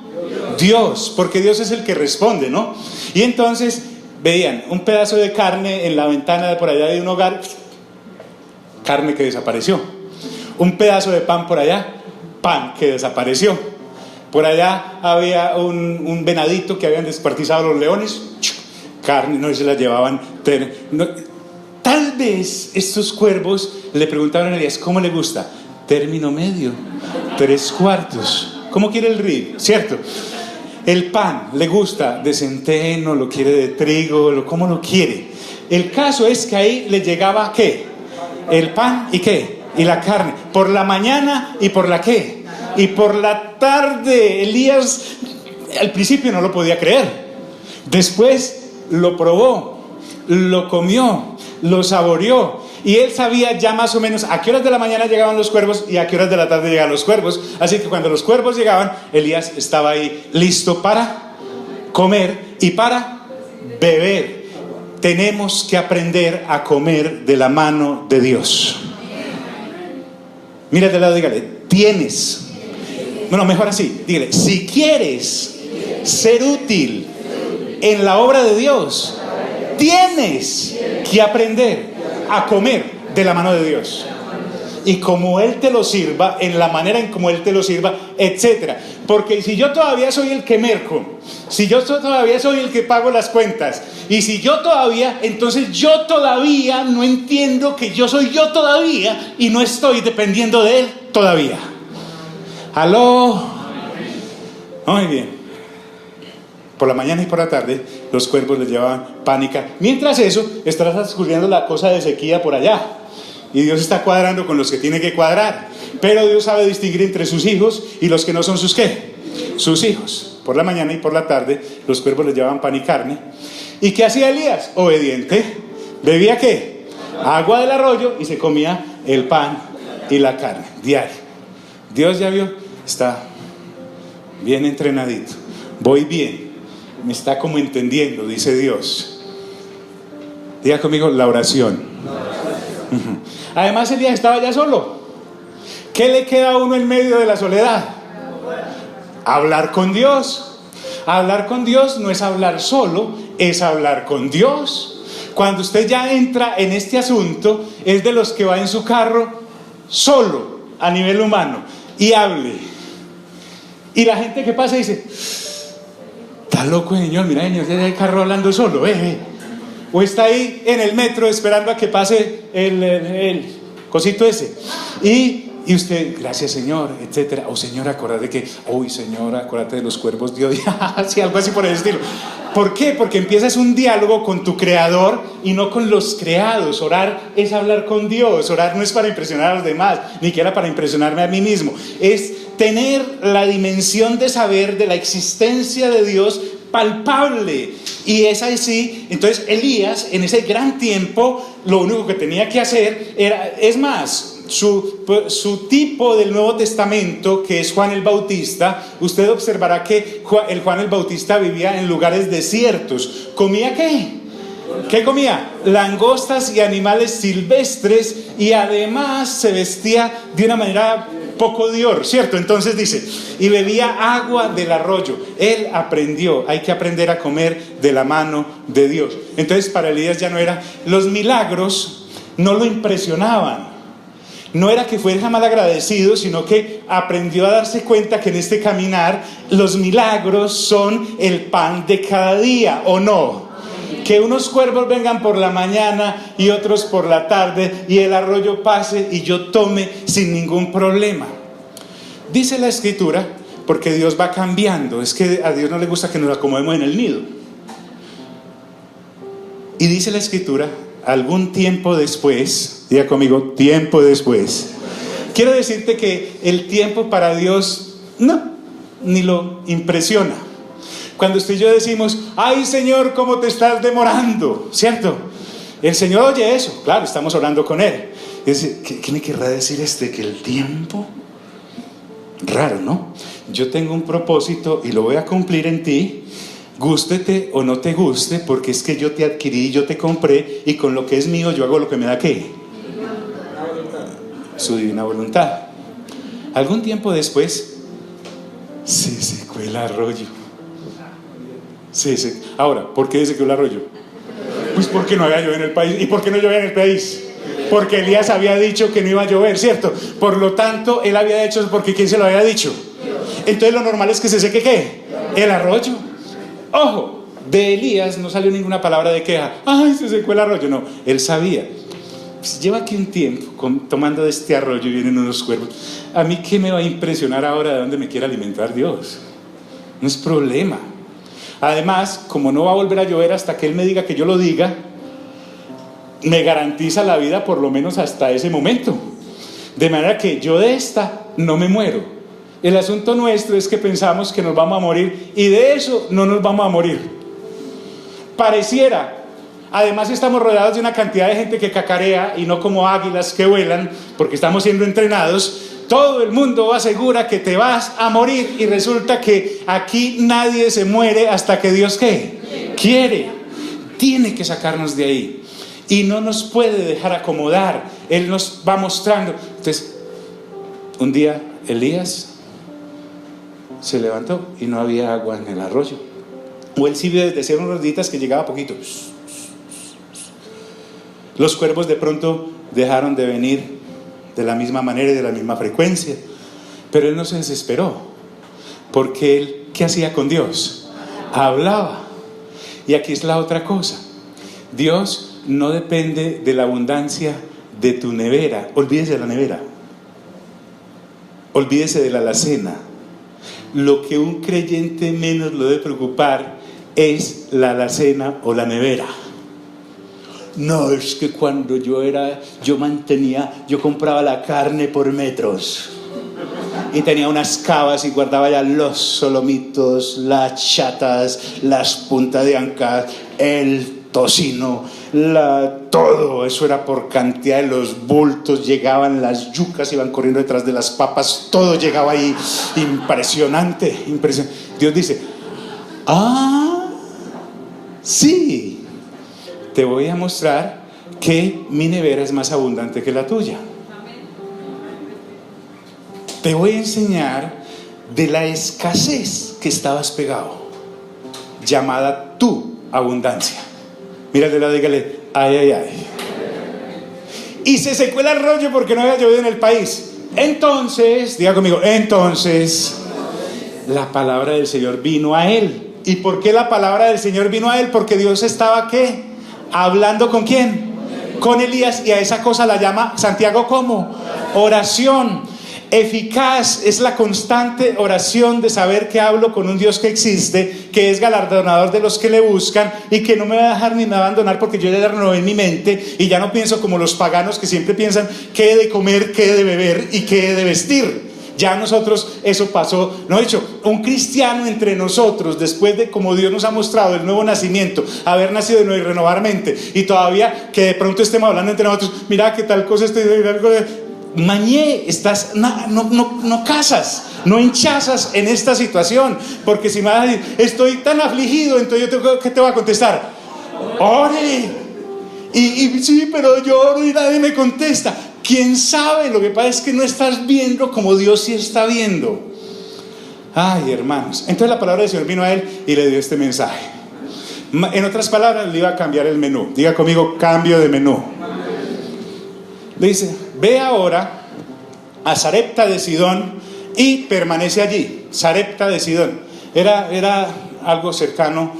Dios, porque Dios es el que responde, ¿no? Y entonces veían un pedazo de carne en la ventana de por allá de un hogar, carne que desapareció. Un pedazo de pan por allá, pan que desapareció. Por allá había un venadito que habían descuartizado los leones, carne, no se la llevaban. Tal vez estos cuervos le preguntaron a Elías, ¿cómo le gusta? Término medio, 3/4. ¿Cómo quiere el rib? ¿Cierto? El pan le gusta de centeno, lo quiere de trigo, ¿cómo lo quiere? El caso es que ahí le llegaba ¿qué? El pan y ¿qué? Y la carne, por la mañana y por la ¿qué? Y por la tarde. Elías al principio no lo podía creer, después lo probó, lo comió, lo saboreó. Y él sabía ya más o menos a qué horas de la mañana llegaban los cuervos y a qué horas de la tarde llegaban los cuervos. Así que cuando los cuervos llegaban, Elías estaba ahí listo para comer y para beber. Tenemos que aprender a comer de la mano de Dios. Mira de lado, dígale, tienes. Bueno, mejor así, dígale, si quieres ser útil en la obra de Dios, tienes que aprender a comer de la mano de Dios. Y como Él te lo sirva, en la manera en como Él te lo sirva, etcétera. Porque si yo todavía soy el que merco, si yo todavía soy el que pago las cuentas, y si yo todavía, entonces yo todavía no entiendo que yo soy yo todavía y no estoy dependiendo de Él todavía. ¿Aló? Muy bien. Por la mañana y por la tarde los cuervos les llevaban pan y carne. Mientras eso, estás descubriendo la cosa de sequía por allá. Y Dios está cuadrando con los que tiene que cuadrar. Pero Dios sabe distinguir entre sus hijos y los que no son sus ¿qué? Sus hijos. Por la mañana y por la tarde los cuervos les llevaban pan y carne. ¿Y qué hacía Elías? Obediente. ¿Bebía qué? Agua del arroyo y se comía el pan y la carne diario. Dios ya vio, está bien entrenadito. Voy bien. Me está como entendiendo, dice Dios. Diga conmigo, la oración. Además Elías estaba ya solo. ¿Qué le queda a uno en medio de la soledad? Hablar con Dios. Hablar con Dios no es hablar solo, es hablar con Dios. Cuando usted ya entra en este asunto, es de los que va en su carro solo, a nivel humano, y hable. Y la gente que pasa dice, está loco señor, mira señor, ya hay carro hablando solo, O está ahí en el metro esperando a que pase el cosito ese. Y usted, gracias Señor, etcétera. O Señor, acordate que, uy Señor, acuérdate de los cuervos de hoy. Sí, algo así por el estilo. ¿Por qué? Porque empiezas un diálogo con tu creador y no con los creados. Orar es hablar con Dios. Orar no es para impresionar a los demás, ni siquiera para impresionarme a mí mismo. Es tener la dimensión de saber de la existencia de Dios palpable. Y es así. Entonces Elías, en ese gran tiempo, lo único que tenía que hacer era, es más, su tipo del Nuevo Testamento, que es Juan el Bautista, usted observará que el Juan el Bautista vivía en lugares desiertos. ¿Comía qué? ¿Qué comía? Langostas y animales silvestres, y además se vestía de una manera poco Dior, ¿cierto? Entonces dice, y bebía agua del arroyo. Él aprendió, hay que aprender a comer de la mano de Dios. Entonces para Elías ya no era, los milagros no lo impresionaban. No era que fuera mal agradecido, sino que aprendió a darse cuenta que en este caminar los milagros son el pan de cada día, ¿o no? Que unos cuervos vengan por la mañana y otros por la tarde, y el arroyo pase y yo tome sin ningún problema. Dice la Escritura, porque Dios va cambiando, es que a Dios no le gusta que nos acomodemos en el nido. Y dice la Escritura, algún tiempo después, diga conmigo, tiempo después. Quiero decirte que el tiempo para Dios no, ni lo impresiona. Cuando usted y yo decimos, ay Señor, ¿cómo te estás demorando? ¿Cierto? El Señor oye eso, claro, estamos orando con Él. Dice, ¿qué me querrá decir que el tiempo? Raro, ¿no? Yo tengo un propósito y lo voy a cumplir en ti, gústete o no te guste, porque es que yo te adquirí, yo te compré, y con lo que es mío yo hago lo que me da ¿qué? Su divina voluntad. Algún tiempo después se secó el arroyo. Ahora, ¿por qué se secó el arroyo? Pues porque no había llovido en el país. ¿Y por qué no llovía en el país? Porque Elías había dicho que no iba a llover, ¿cierto? Por lo tanto, él había hecho eso porque ¿quién se lo había dicho? Entonces lo normal es que se seque ¿qué? El arroyo. Ojo, de Elías no salió ninguna palabra de queja. Ay, se secó el arroyo. No, él sabía. Pues lleva aquí un tiempo tomando de este arroyo y vienen unos cuervos. ¿A mí qué me va a impresionar ahora de dónde me quiere alimentar Dios? No es problema. Además, como no va a volver a llover hasta que Él me diga que yo lo diga, me garantiza la vida por lo menos hasta ese momento. De manera que yo de esta no me muero. El asunto nuestro es que pensamos que nos vamos a morir, y de eso no nos vamos a morir. Pareciera. Además estamos rodeados de una cantidad de gente que cacarea, y no como águilas que vuelan, porque estamos siendo entrenados. Todo el mundo asegura que te vas a morir, y resulta que aquí nadie se muere hasta que Dios ¿qué? Quiere. Tiene que sacarnos de ahí y no nos puede dejar acomodar. Él nos va mostrando. Entonces, un día Elías se levantó y no había agua en el arroyo, o él sí decía unos días que llegaba poquito. Los cuervos de pronto dejaron de venir de la misma manera y de la misma frecuencia, pero él no se desesperó, porque él, ¿qué hacía con Dios? Hablaba. Y aquí es la otra cosa: Dios no depende de la abundancia de tu nevera. Olvídese de la nevera, olvídese de la alacena. Lo que un creyente menos lo debe preocupar es la alacena o la nevera. No, es que cuando yo compraba la carne por metros y tenía unas cavas y guardaba ya los solomitos, las chatas, las puntas de anca, el tocino, todo eso era por cantidad de los bultos, llegaban las yucas, iban corriendo detrás de las papas, todo llegaba ahí, impresionante. Dios dice, sí, te voy a mostrar que mi nevera es más abundante que la tuya. Te voy a enseñar de la escasez que estabas pegado, llamada tu abundancia. Mira de lado, dígale, ay, ay, ay. Y se secó el arroyo porque no había llovido en el país. Entonces, diga conmigo, entonces la palabra del Señor vino a él. ¿Y por qué la palabra del Señor vino a él? Porque Dios estaba, ¿qué? Hablando ¿con quién? Con Elías, y a esa cosa la llama Santiago ¿cómo? Oración. Eficaz es la constante oración de saber que hablo con un Dios que existe, que es galardonador de los que le buscan y que no me va a dejar ni me va a abandonar, porque yo ya renové en mi mente y ya no pienso como los paganos que siempre piensan qué he de comer, qué he de beber y qué he de vestir. Ya nosotros, eso pasó. No he dicho, un cristiano entre nosotros, después de como Dios nos ha mostrado el nuevo nacimiento, haber nacido de nuevo y renovar mente, y todavía que de pronto estemos hablando entre nosotros, mira que tal cosa estoy de algo de mañé, estás, no casas, no hinchazas en esta situación, porque si me vas a decir, estoy tan afligido, entonces ¿qué te voy a contestar? Ore. Y sí, pero yo oro y nadie me contesta. ¿Quién sabe? Lo que pasa es que no estás viendo como Dios sí está viendo. Ay, hermanos. Entonces la palabra del Señor vino a él y le dio este mensaje. En otras palabras, le iba a cambiar el menú. Diga conmigo, cambio de menú. Le dice, ve ahora a Sarepta de Sidón y permanece allí. Sarepta de Sidón era algo cercano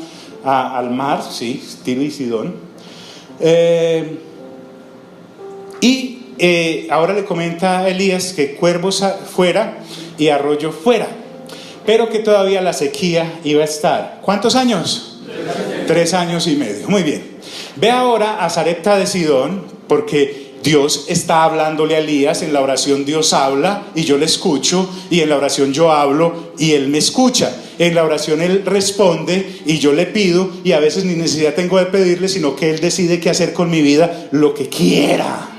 al mar, sí, Tiro y Sidón. Ahora le comenta a Elías que cuervos fuera y arroyo fuera, pero que todavía la sequía iba a estar. ¿Cuántos años? 3 años y medio. Muy bien. Ve ahora a Sarepta de Sidón, porque Dios está hablándole a Elías. En la oración Dios habla y yo le escucho, y en la oración yo hablo y él me escucha. En la oración él responde y yo le pido, y a veces ni necesidad tengo de pedirle, sino que él decide qué hacer con mi vida, lo que quiera.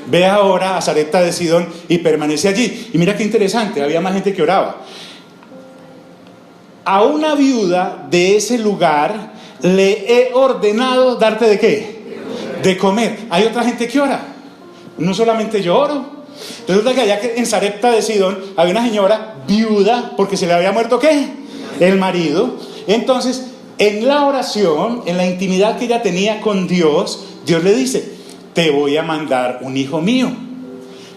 Ve ahora a Sarepta de Sidón y permanece allí. Y mira qué interesante, había más gente que oraba. A una viuda de ese lugar le he ordenado darte ¿de qué? De comer. Hay otra gente que ora. No solamente yo oro. Resulta que allá en Sarepta de Sidón había una señora viuda porque se le había muerto ¿qué? El marido. Entonces, en la oración, en la intimidad que ella tenía con Dios, Dios le dice, te voy a mandar un hijo mío.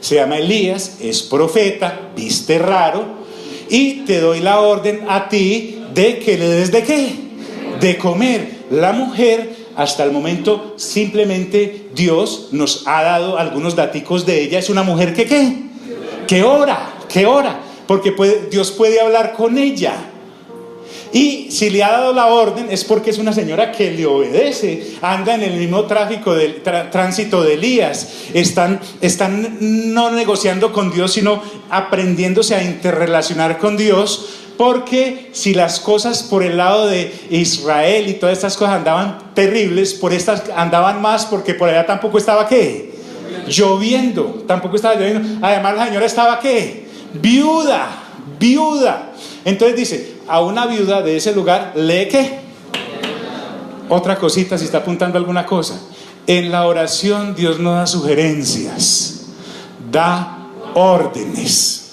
Se llama Elías, es profeta, viste raro, y te doy la orden a ti de que le des ¿de qué? De comer. La mujer, hasta el momento, simplemente Dios nos ha dado algunos daticos de ella. Es una mujer que ¿qué? Que ora, porque Dios puede hablar con ella. Y si le ha dado la orden es porque es una señora que le obedece, anda en el mismo tránsito de Elías. Están no negociando con Dios, sino aprendiéndose a interrelacionar con Dios. Porque si las cosas por el lado de Israel y todas estas cosas andaban terribles, por estas andaban más, porque por allá tampoco estaba ¿qué? Lloviendo, tampoco estaba lloviendo. Además la señora estaba ¿qué? Viuda. Entonces dice, a una viuda de ese lugar lee ¿qué? Otra cosita, si está apuntando alguna cosa. En la oración Dios no da sugerencias, da órdenes.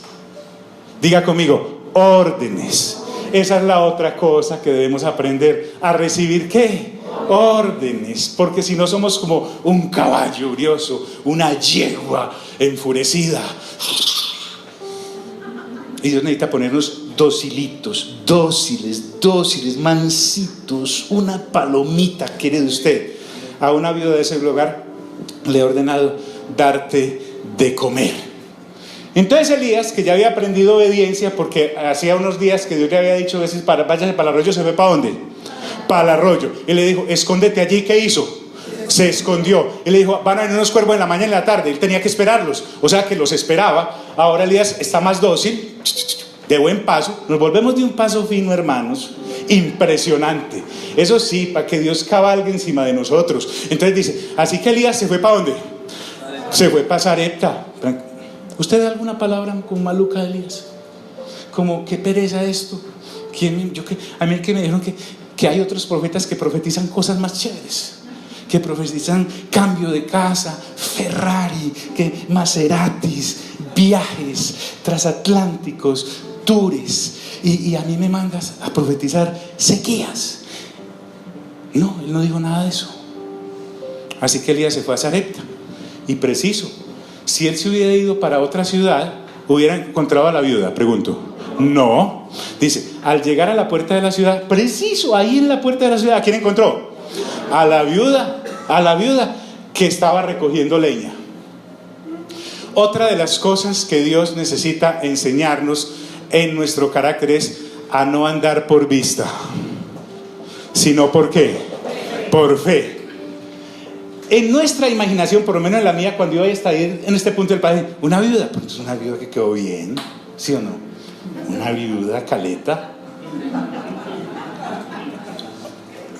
Diga conmigo, órdenes. Esa es la otra cosa que debemos aprender, a recibir ¿qué? Órdenes. Porque si no somos como un caballo furioso, una yegua enfurecida. Y Dios necesita ponernos dóciles, mansitos, una palomita quiere de usted. A una viuda de ese lugar le he ordenado darte de comer. Entonces Elías, que ya había aprendido obediencia, porque hacía unos días que Dios le había dicho, váyase para el arroyo, ¿se ve para dónde? para el arroyo. Y le dijo, escóndete allí. ¿Qué hizo? Se escondió. Y le dijo, van a venir unos cuervos en la mañana y en la tarde. Él tenía que esperarlos, o sea que los esperaba. Ahora Elías está más dócil, de buen paso. Nos volvemos de un paso fino, hermanos, impresionante. Eso sí, para que Dios cabalgue encima de nosotros. Entonces dice, así que Elías se fue ¿para dónde? Se fue para Sarepta. ¿Usted da alguna palabra con maluca de Elías? Como, qué pereza esto. A mí que me dijeron que hay otros profetas que profetizan cosas más chéveres, que profetizan cambio de casa, Ferrari, que Maseratis, viajes transatlánticos, tours, y a mí me mandas a profetizar sequías. No, él no dijo nada de eso. Así que Elías se fue a Sarepta. Y preciso, si él se hubiera ido para otra ciudad, hubiera encontrado a la viuda, pregunto. No, dice, al llegar a la puerta de la ciudad, preciso, ahí en la puerta de la ciudad, ¿a quién encontró? A la viuda que estaba recogiendo leña. Otra de las cosas que Dios necesita enseñarnos en nuestro carácter es a no andar por vista, sino ¿por qué? Por fe. En nuestra imaginación, por lo menos en la mía, cuando yo voy a estar en este punto del país, una viuda, pues una viuda que quedó bien, ¿sí o no? Una viuda caleta,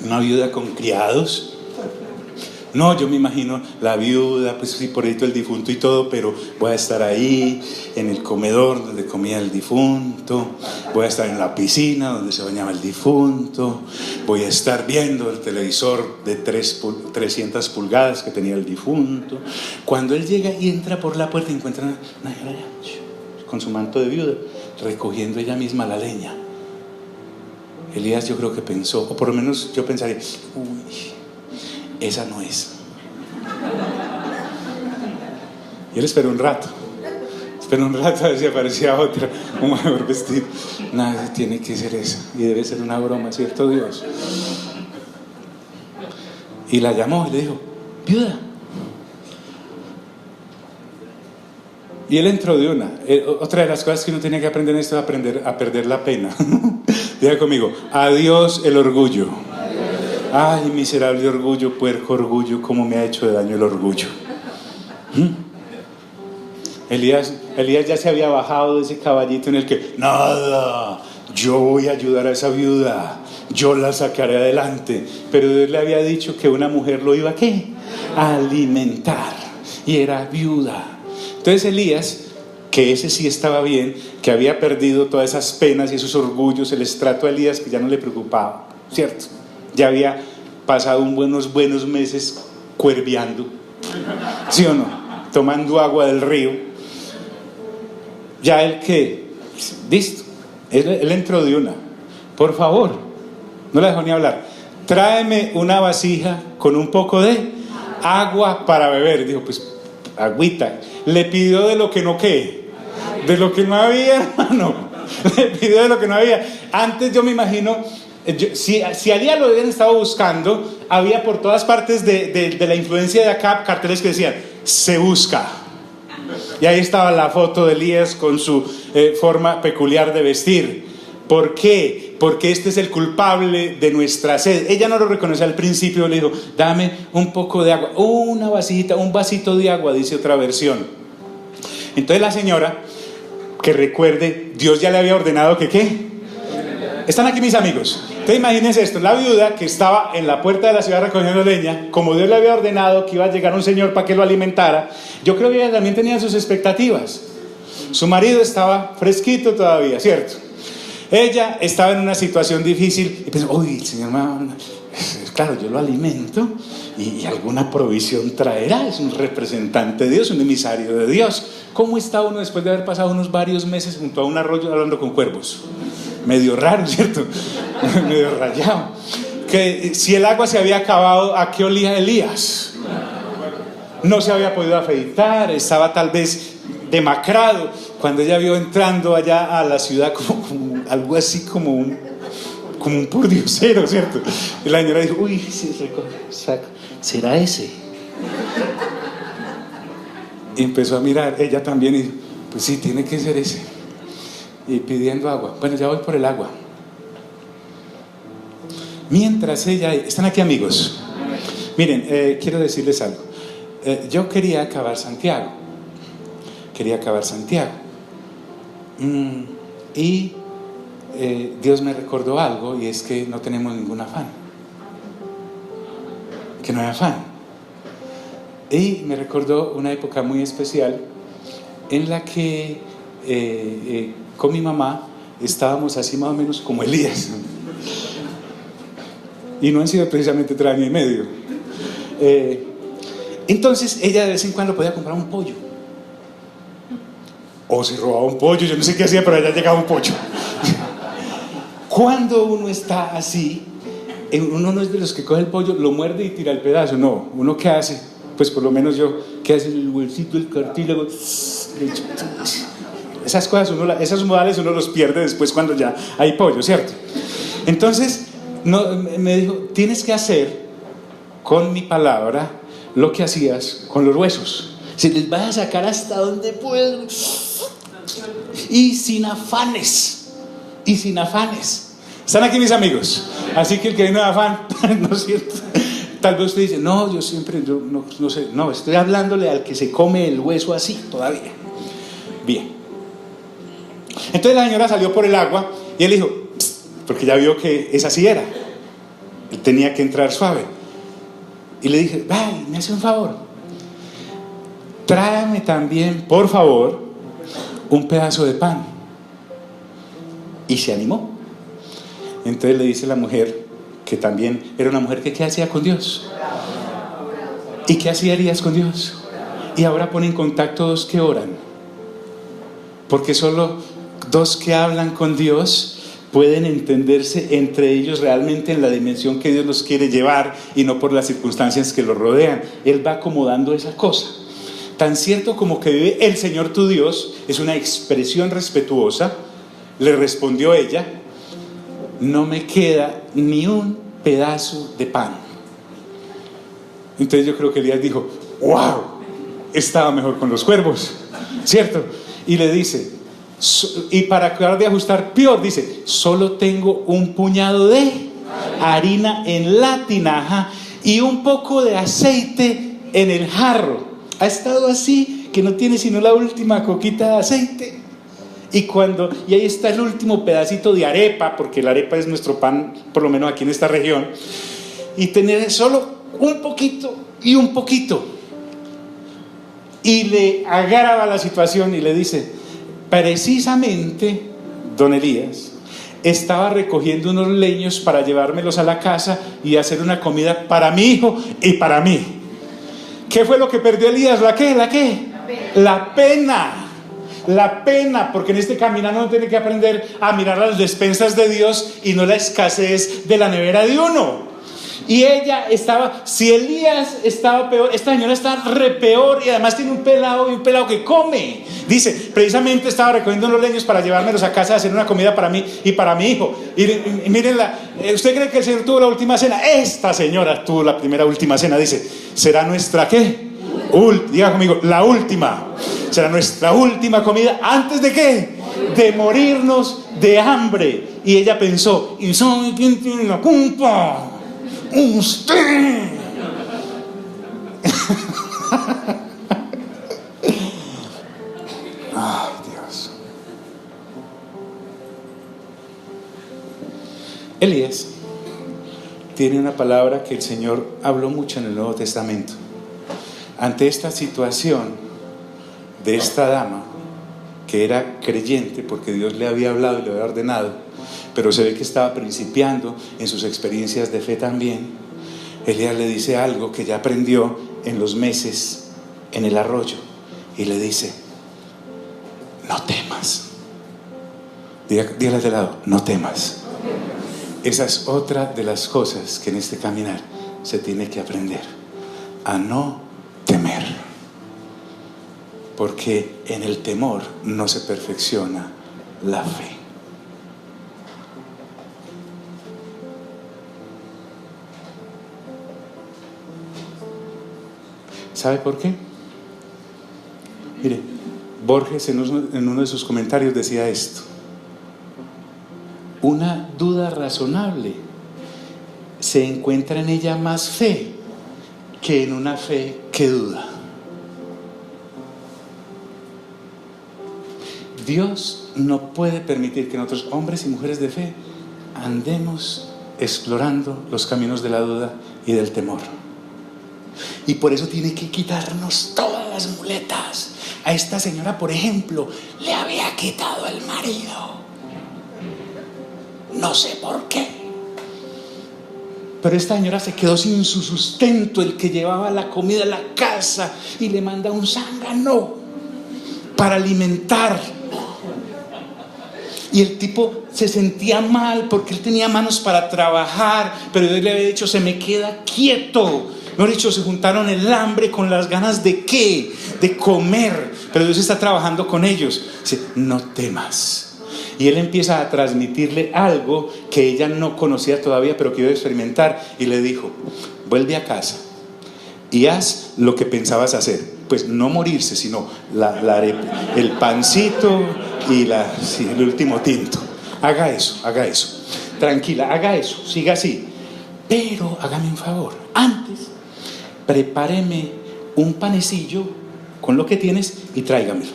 una viuda con criados. No, yo me imagino la viuda, pues sí, por ahí todo el difunto y todo, pero voy a estar ahí en el comedor donde comía el difunto, voy a estar en la piscina donde se bañaba el difunto, voy a estar viendo el televisor de 300 pulgadas que tenía el difunto. Cuando él llega y entra por la puerta, encuentra una señora con su manto de viuda, recogiendo ella misma la leña. Elías, yo creo que pensó, o por lo menos yo pensaría, uy, esa no es. Y él esperó un rato a ver si aparecía otra, un mejor vestido. Nada, tiene que ser esa, y debe ser una broma, ¿cierto Dios? Y la llamó y le dijo, viuda. Y él entró de una. Otra de las cosas que uno tiene que aprender en esto es aprender a perder la pena. Diga conmigo, adiós el orgullo. Ay, miserable orgullo, puerco orgullo, cómo me ha hecho de daño el orgullo. Elías ya se había bajado de ese caballito en el que, nada, yo voy a ayudar a esa viuda, yo la sacaré adelante. Pero Dios le había dicho que una mujer lo iba ¿a qué? A alimentar, y era viuda. Entonces Elías, que ese sí estaba bien, que había perdido todas esas penas y esos orgullos, el estrato a Elías que ya no le preocupaba, ¿cierto? Ya había pasado unos buenos meses cuerveando, ¿sí o no? Tomando agua del río. Ya él que, listo, él entró de una. Por favor, no la dejó ni hablar. Tráeme una vasija con un poco de agua para beber. Dijo, pues, agüita. Le pidió de lo que no qué, de lo que no había, hermano. Le pidió de lo que no había. Antes yo me imagino, si a Elías lo habían estado buscando, había por todas partes de la influencia de Acab carteles que decían, se busca. Y ahí estaba la foto de Elías con su forma peculiar de vestir. ¿Por qué? Porque este es el culpable de nuestra sed. Ella no lo reconoció al principio, le dijo, dame un poco de agua, una vasijita, un vasito de agua, dice otra versión. Entonces la señora, que recuerde, Dios ya le había ordenado que ¿qué? ¿Están aquí mis amigos? Entonces imagínense esto, la viuda que estaba en la puerta de la ciudad recogiendo leña, como Dios le había ordenado que iba a llegar un señor para que lo alimentara, yo creo que ella también tenía sus expectativas. Su marido estaba fresquito todavía, ¿cierto? Ella estaba en una situación difícil y pensó, uy, el Señor, claro, yo lo alimento y alguna provisión traerá, es un representante de Dios, un emisario de Dios. ¿Cómo está uno después de haber pasado unos varios meses junto a un arroyo hablando con cuervos? Medio raro, ¿cierto? Medio rayado. Que si el agua se había acabado, ¿a qué olía Elías? No se había podido afeitar, estaba tal vez demacrado. Cuando ella vio entrando allá a la ciudad como algo así como un pordiosero, ¿cierto? Y la señora dijo, uy, ¿será ese? Y empezó a mirar, ella también, y dijo, pues sí, tiene que ser ese. Y pidiendo agua. Bueno, ya voy por el agua. Mientras ella... ¿Están aquí, amigos? Miren, quiero decirles algo. Yo quería acabar Santiago. Y Dios me recordó algo, y es que no tenemos ningún afán. Que no hay afán. Y me recordó una época muy especial en la que con mi mamá estábamos así más o menos como Elías. Y no han sido precisamente 3 años y medio. Entonces ella de vez en cuando podía comprar un pollo. O se robaba un pollo, yo no sé qué hacía, pero allá llegaba un pollo. Cuando uno está así, uno no es de los que coge el pollo, lo muerde y tira el pedazo. No, uno ¿qué hace? Pues por lo menos yo, ¿qué hace? El huesito, el cartílago. Esas cosas, esos modales uno los pierde después cuando ya hay pollo, ¿cierto? Entonces me dijo, tienes que hacer con mi palabra lo que hacías con los huesos. Se les vas a sacar hasta donde puedas. Y sin afanes. ¿Están aquí mis amigos? Así que el que viene de afán, no es cierto. Tal vez usted dice, no, yo no sé. No, estoy hablándole al que se come el hueso así todavía. Bien. Entonces la señora salió por el agua y él dijo, porque ya vio que esa sí era. Él tenía que entrar suave. Y le dije, ay, me hace un favor. Tráeme también, por favor, un pedazo de pan. Y se animó. Entonces le dice la mujer, que también era una mujer que ¿qué hacía con Dios? ¿Y qué hacía Elías con Dios? Y ahora pone en contacto 2 que oran. Porque solo 2 que hablan con Dios pueden entenderse entre ellos realmente en la dimensión que Dios los quiere llevar y no por las circunstancias que los rodean. Él va acomodando esa cosa. Tan cierto como que vive el Señor tu Dios, es una expresión respetuosa. Le respondió ella, no me queda ni un pedazo de pan. Entonces yo creo que Elías dijo, wow, estaba mejor con los cuervos, ¿cierto? Y le dice, y para acabar de ajustar peor, dice, solo tengo un puñado de harina en la tinaja y un poco de aceite en el jarro. Ha estado así que no tiene sino la última coquita de aceite. Y ahí está el último pedacito de arepa, porque la arepa es nuestro pan, por lo menos aquí en esta región. Y tener solo un poquito y un poquito. Y le agrava la situación y le dice, precisamente, don Elías, estaba recogiendo unos leños para llevármelos a la casa y hacer una comida para mi hijo y para mí. ¿Qué fue lo que perdió Elías? ¿La qué? La pena. La pena, porque en este caminar uno tiene que aprender a mirar las despensas de Dios y no la escasez de la nevera de uno. Y ella estaba, si Elías estaba peor, esta señora está re peor y además tiene un pelado que come. Dice, precisamente estaba recogiendo los leños para llevármelos a casa a hacer una comida para mí y para mi hijo. Y mírenla, ¿usted cree que el Señor tuvo la última cena? Esta señora tuvo la primera última cena. Dice, ¿será nuestra qué? Diga conmigo, la última. Será nuestra última comida antes de qué? De morirnos de hambre. Y ella pensó, ¿y sabe quién tiene la culpa? Usted. Ay, Dios. Elías tiene una palabra que el Señor habló mucho en el Nuevo Testamento. Ante esta situación de esta dama, que era creyente porque Dios le había hablado y le había ordenado, pero se ve que estaba principiando en sus experiencias de fe también, Elías le dice algo que ya aprendió en los meses en el arroyo, y le dice, no temas. Dígale de lado, no temas. Esa es otra de las cosas que en este caminar se tiene que aprender, a no temer, porque en el temor no se perfecciona la fe. ¿Sabe por qué? Mire, Borges en uno de sus comentarios decía esto: una duda razonable se encuentra en ella más fe que en una fe que duda. Dios no puede permitir que nosotros, hombres y mujeres de fe, andemos explorando los caminos de la duda y del temor. Y por eso tiene que quitarnos todas las muletas. A esta señora, por ejemplo, le había quitado el marido. No sé por qué. Pero esta señora se quedó sin su sustento, el que llevaba la comida a la casa, y le manda un zángano para alimentar. Y el tipo se sentía mal porque él tenía manos para trabajar, pero Dios le había dicho: se me queda quieto. Mejor dicho, se juntaron el hambre con las ganas de ¿qué? De comer. Pero Dios está trabajando con ellos. Dice: no temas. Y él empieza a transmitirle algo que ella no conocía todavía, pero que iba a experimentar. Y le dijo: vuelve a casa y haz lo que pensabas hacer. Pues no morirse, sino el pancito y el último tinto. Haga eso. Tranquila, haga eso, siga así. Pero hágame un favor, antes prepáreme un panecillo con lo que tienes y tráigamelo.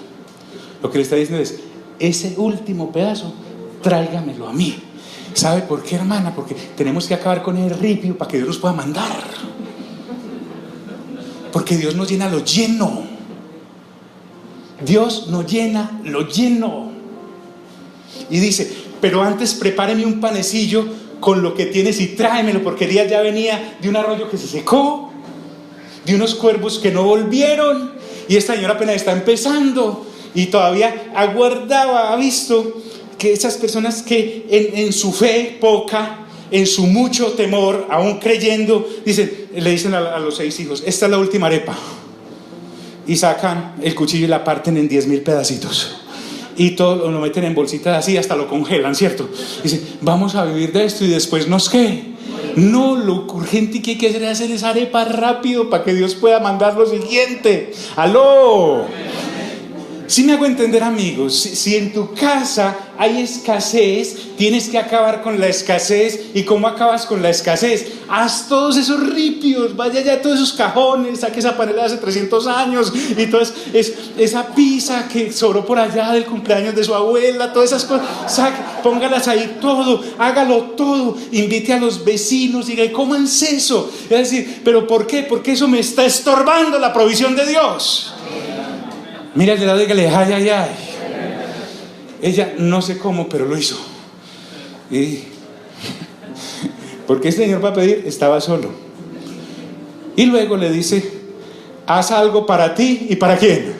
Lo que le está diciendo es: ese último pedazo, tráigamelo a mí. ¿Sabe por qué, hermana? Porque tenemos que acabar con el ripio para que Dios nos pueda mandar. Porque Dios nos llena lo lleno. Dios nos llena lo lleno. Y dice: pero antes prepáreme un panecillo con lo que tienes y tráemelo, porque Elías ya venía de un arroyo que se secó, de unos cuervos que no volvieron, y esta señora apenas está empezando y todavía aguardaba. Ha visto que esas personas que en su fe poca, en su mucho temor, aún creyendo, le dicen a los 6 hijos: esta es la última arepa, y sacan el cuchillo y la parten en 10,000 pedacitos, y todo lo meten en bolsitas así, hasta lo congelan, ¿cierto? Dicen: vamos a vivir de esto y después nos ¿qué? No, lo urgente que hay que hacer es hacer esa arepa rápido para que Dios pueda mandar lo siguiente. ¡Aló! ¿Sí me hago entender, amigos? Si en tu casa hay escasez, tienes que acabar con la escasez. ¿Y cómo acabas con la escasez? Haz todos esos ripios, vaya ya a todos esos cajones, saque esa panela de hace 300 años y toda esa pizza que sobró por allá del cumpleaños de su abuela, todas esas cosas, póngalas ahí todo, hágalo todo, invite a los vecinos, diga: cómanse eso. Es decir, ¿pero por qué? Porque eso me está estorbando la provisión de Dios. Mira al de lado y dígale: ay. Ella no sé cómo, pero lo hizo. Porque este señor, para pedir, estaba solo. Y luego le dice: haz algo para ti. ¿Y para quién?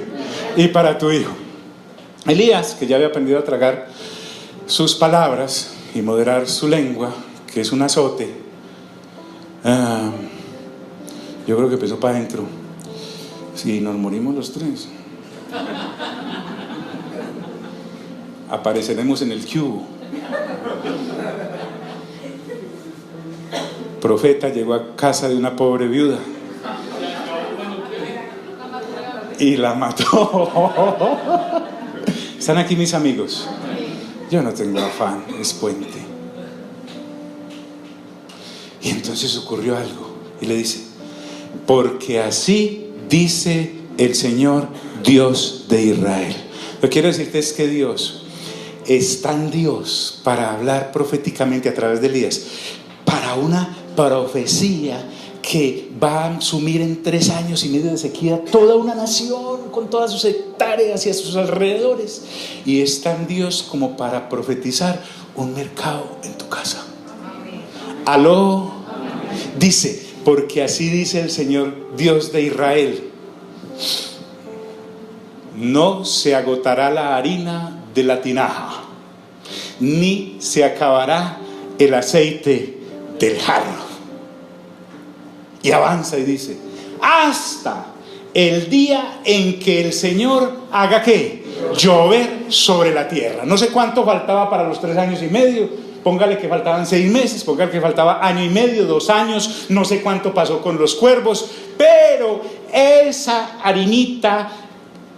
Y para tu hijo. Elías, que ya había aprendido a tragar sus palabras y moderar su lengua, que es un azote, yo creo que empezó para adentro. Si nos morimos los 3, apareceremos en el cubo. Profeta llegó a casa de una pobre viuda y la mató. ¿Están aquí mis amigos? Yo no tengo afán, es puente. Y entonces ocurrió algo y le dice: porque así dice el Señor Dios de Israel. Lo que quiero decirte es que Dios es tan Dios para hablar proféticamente a través de Elías, para una profecía que va a sumir en 3 años y medio de sequía toda una nación con todas sus hectáreas y a sus alrededores. Y es tan Dios como para profetizar un mercado en tu casa. Aló. Dice: porque así dice el Señor Dios de Israel: no se agotará la harina de la tinaja, ni se acabará el aceite del jarro. Y avanza y dice: hasta el día en que el Señor haga ¿qué? Llover sobre la tierra. No sé cuánto faltaba para los 3 años y medio. Póngale que faltaban 6 meses, póngale que faltaba año y medio, 2 años, no sé cuánto pasó con los cuervos, pero esa harinita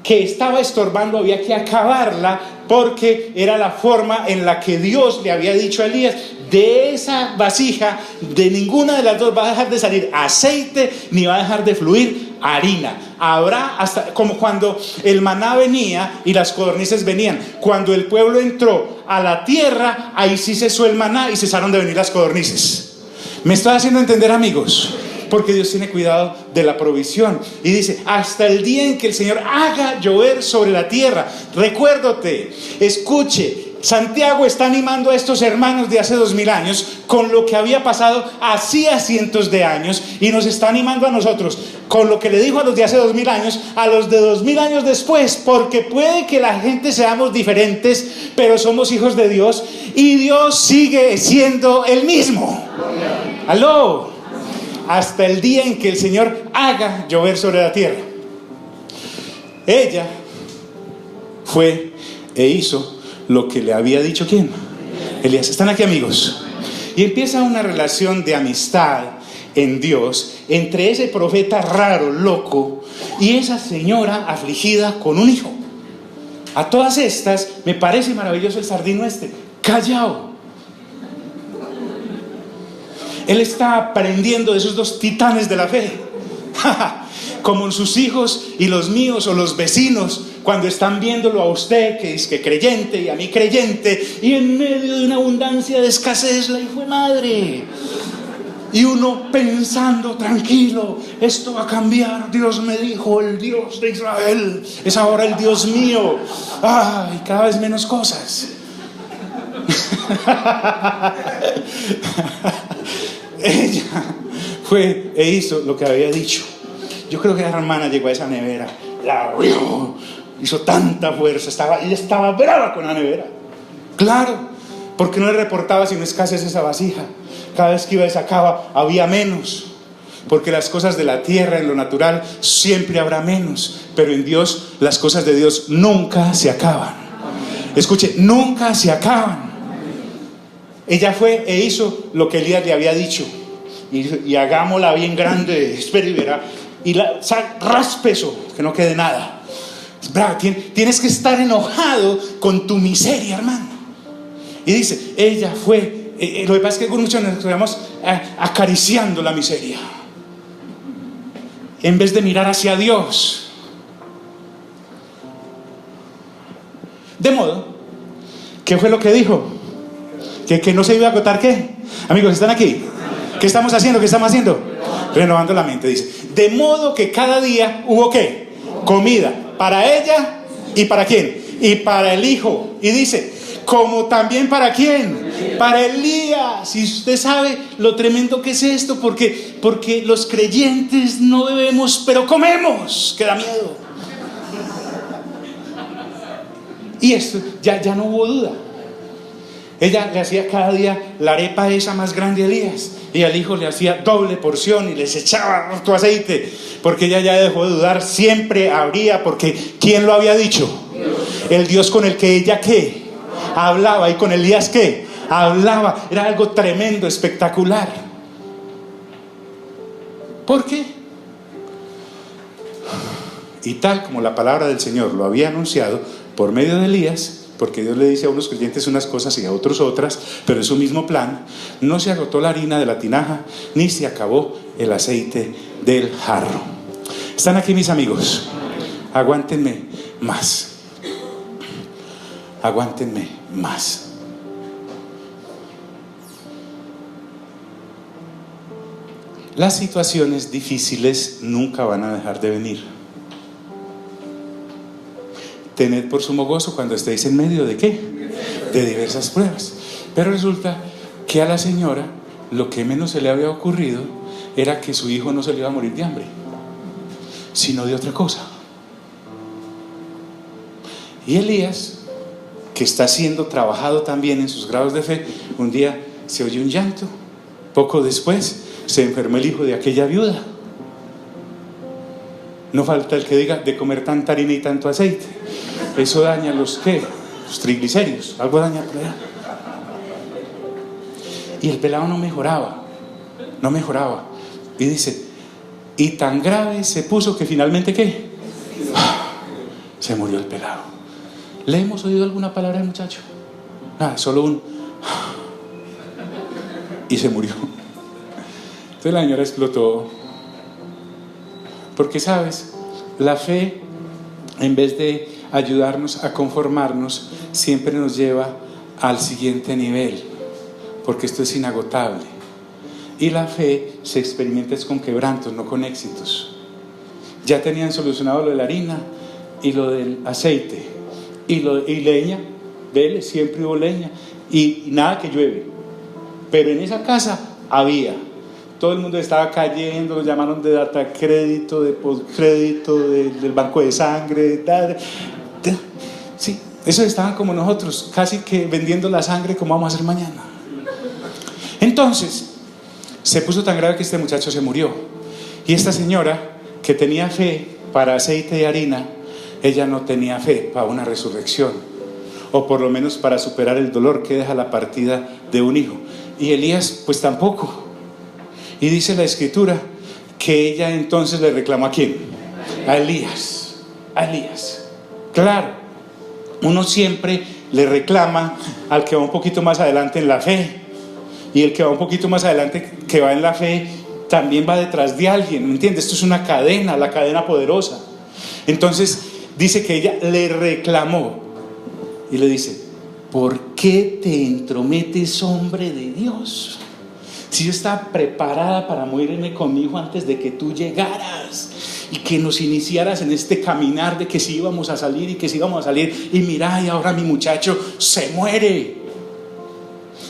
que estaba estorbando había que acabarla, porque era la forma en la que Dios le había dicho a Elías: de esa vasija, de ninguna de las dos va a dejar de salir aceite, ni va a dejar de fluir harina. Habrá hasta, como cuando el maná venía y las codornices venían, cuando el pueblo entró a la tierra, ahí sí cesó el maná y cesaron de venir las codornices. ¿Me estoy haciendo entender, amigos? Porque Dios tiene cuidado de la provisión. Y dice: hasta el día en que el Señor haga llover sobre la tierra. Recuérdate, escuche, Santiago está animando a estos hermanos de hace 2000 años con lo que había pasado hacía cientos de años, y nos está animando a nosotros con lo que le dijo a los de hace 2000 años, a los de 2000 años después, porque puede que la gente seamos diferentes, pero somos hijos de Dios y Dios sigue siendo el mismo. ¡Aló! Hasta el día en que el Señor haga llover sobre la tierra. Ella fue e hizo lo que le había dicho, ¿quién? Elías. ¿Están aquí, amigos? Y empieza una relación de amistad en Dios entre ese profeta raro, loco, y esa señora afligida con un hijo. A todas estas me parece maravilloso el sardino callao. Él está aprendiendo de esos dos titanes de la fe. Como sus hijos y los míos, o los vecinos, cuando están viéndolo a usted, que es que creyente, y a mí creyente, y en medio de una abundancia de escasez, la hijo de madre. Y uno pensando, tranquilo, esto va a cambiar. Dios me dijo, el Dios de Israel es ahora el Dios mío. Ay, cada vez menos cosas. Ella fue e hizo lo que había dicho. Yo creo que la hermana llegó a esa nevera, la abrió, hizo tanta fuerza, ella estaba brava con la nevera. Claro, porque no le reportaba sino escasez esa vasija. Cada vez que iba y sacaba había menos, porque las cosas de la tierra, en lo natural, siempre habrá menos, pero en Dios, las cosas de Dios nunca se acaban. Escuche, nunca se acaban. Ella fue e hizo lo que Elías le había dicho. Y hagámosla bien grande, espera y verá. Y raspe eso, que no quede nada. Bravo, tienes que estar enojado con tu miseria, hermano. Y dice, ella fue. Lo que pasa es que con muchos nos quedamos acariciando la miseria, en vez de mirar hacia Dios. De modo, ¿qué fue lo que dijo? Que no se iba a acotar. ¿Qué? Amigos, ¿están aquí? ¿Qué estamos haciendo? ¿Qué estamos haciendo? Renovando la mente, dice. De modo que cada día hubo ¿qué? Comida para ella. ¿Y para quién? Y para el hijo. Y dice, como también para quién? Para Elías. Y usted sabe lo tremendo que es esto, porque los creyentes no bebemos, pero comemos, que da miedo. Y esto ya no hubo duda. Ella le hacía cada día la arepa esa más grande a Elías, y al hijo le hacía doble porción y les echaba harto aceite, porque ella ya dejó de dudar. Siempre habría, porque ¿quién lo había dicho? Dios. El Dios con el que ella ¿qué? Hablaba, y con Elías ¿qué? Hablaba. Era algo tremendo, espectacular. ¿Por qué? Y tal como la palabra del Señor lo había anunciado por medio de Elías, porque Dios le dice a unos creyentes unas cosas y a otros otras, pero es su mismo plan, no se agotó la harina de la tinaja, ni se acabó el aceite del jarro. ¿Están aquí, mis amigos? Aguántenme más. Aguántenme más. Las situaciones difíciles nunca van a dejar de venir. Tened por sumo gozo cuando estéis en medio de ¿qué? De diversas pruebas. Pero resulta que a la señora lo que menos se le había ocurrido era que su hijo no se le iba a morir de hambre, sino de otra cosa. Y Elías, que está siendo trabajado también en sus grados de fe, un día se oyó un llanto. Poco después se enfermó el hijo de aquella viuda. No falta el que diga, de comer tanta harina y tanto aceite, eso daña los triglicéridos, algo daña por allá. Y el pelado no mejoraba. Y dice, y tan grave se puso que finalmente ¿qué? Se murió el pelado. ¿Le hemos oído alguna palabra del muchacho? Nada, solo un... y se murió. Entonces la señora explotó. Porque, ¿sabes? La fe, en vez de ayudarnos a conformarnos, siempre nos lleva al siguiente nivel, porque esto es inagotable. Y la fe se experimenta es con quebrantos, no con éxitos. Ya tenían solucionado lo de la harina y lo del aceite y leña. Vele, siempre hubo leña y nada que llueve, pero en esa casa había. Todo el mundo estaba cayendo, nos llamaron de data crédito, de postcrédito, del banco de sangre, sí, esos estaban como nosotros, casi que vendiendo la sangre como vamos a hacer mañana. Entonces se puso tan grave que este muchacho se murió, y esta señora que tenía fe para aceite y harina, ella no tenía fe para una resurrección, o por lo menos para superar el dolor que deja la partida de un hijo. Y Elías pues tampoco. Y dice la escritura que ella entonces le reclamó ¿a quién? A Elías. A Elías. Claro, uno siempre le reclama al que va un poquito más adelante en la fe, y el que va un poquito más adelante, que va en la fe, también va detrás de alguien, ¿me entiendes? Esto es una cadena, la cadena poderosa. Entonces dice que ella le reclamó y le dice: ¿por qué te entrometes, hombre de Dios? Si yo estaba preparada para morirme con mi hijo antes de que tú llegaras y que nos iniciaras en este caminar de que si íbamos a salir y que si íbamos a salir, y mira, y ahora mi muchacho se muere.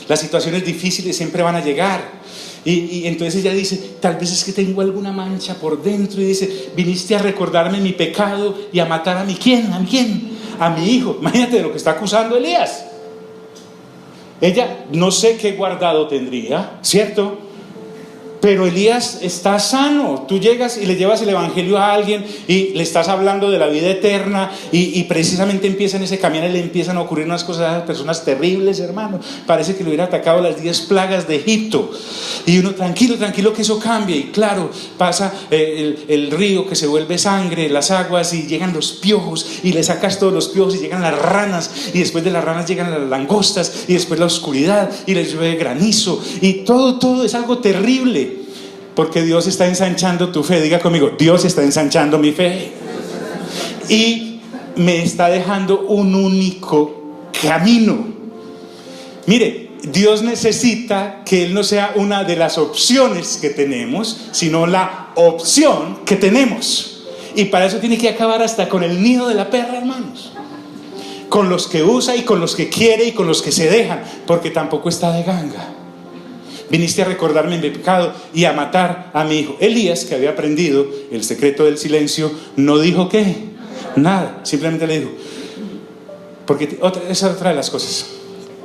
Las situaciones difíciles siempre van a llegar. Y entonces ella dice: tal vez es que tengo alguna mancha por dentro. Y dice: viniste a recordarme mi pecado y a matar a mi ¿quién? ¿A quién? A mi hijo. Imagínate de lo que está acusando Elías. Ella no sé qué guardado tendría, ¿cierto? Pero Elías está sano. Tú llegas y le llevas el evangelio a alguien y le estás hablando de la vida eterna, y precisamente empieza en ese camino y le empiezan a ocurrir unas cosas a esas personas terribles, hermano. Parece que le hubiera atacado las 10 plagas de Egipto. Y uno, tranquilo que eso cambie. Y claro, pasa el río que se vuelve sangre, las aguas, y llegan los piojos y le sacas todos los piojos y llegan las ranas, y después de las ranas llegan las langostas, y después la oscuridad y les llueve granizo, y todo es algo terrible. Porque Dios está ensanchando tu fe. Diga conmigo: Dios está ensanchando mi fe y me está dejando un único camino. Mire, Dios necesita que Él no sea una de las opciones que tenemos, sino la opción que tenemos. Y para eso tiene que acabar hasta con el nido de la perra, hermanos, con los que usa y con los que quiere y con los que se dejan, porque tampoco está de ganga. Viniste a recordarme mi pecado y a matar a mi hijo. Elías, que había aprendido el secreto del silencio, no dijo ¿qué? Nada, simplemente le dijo. Porque esa es otra de las cosas,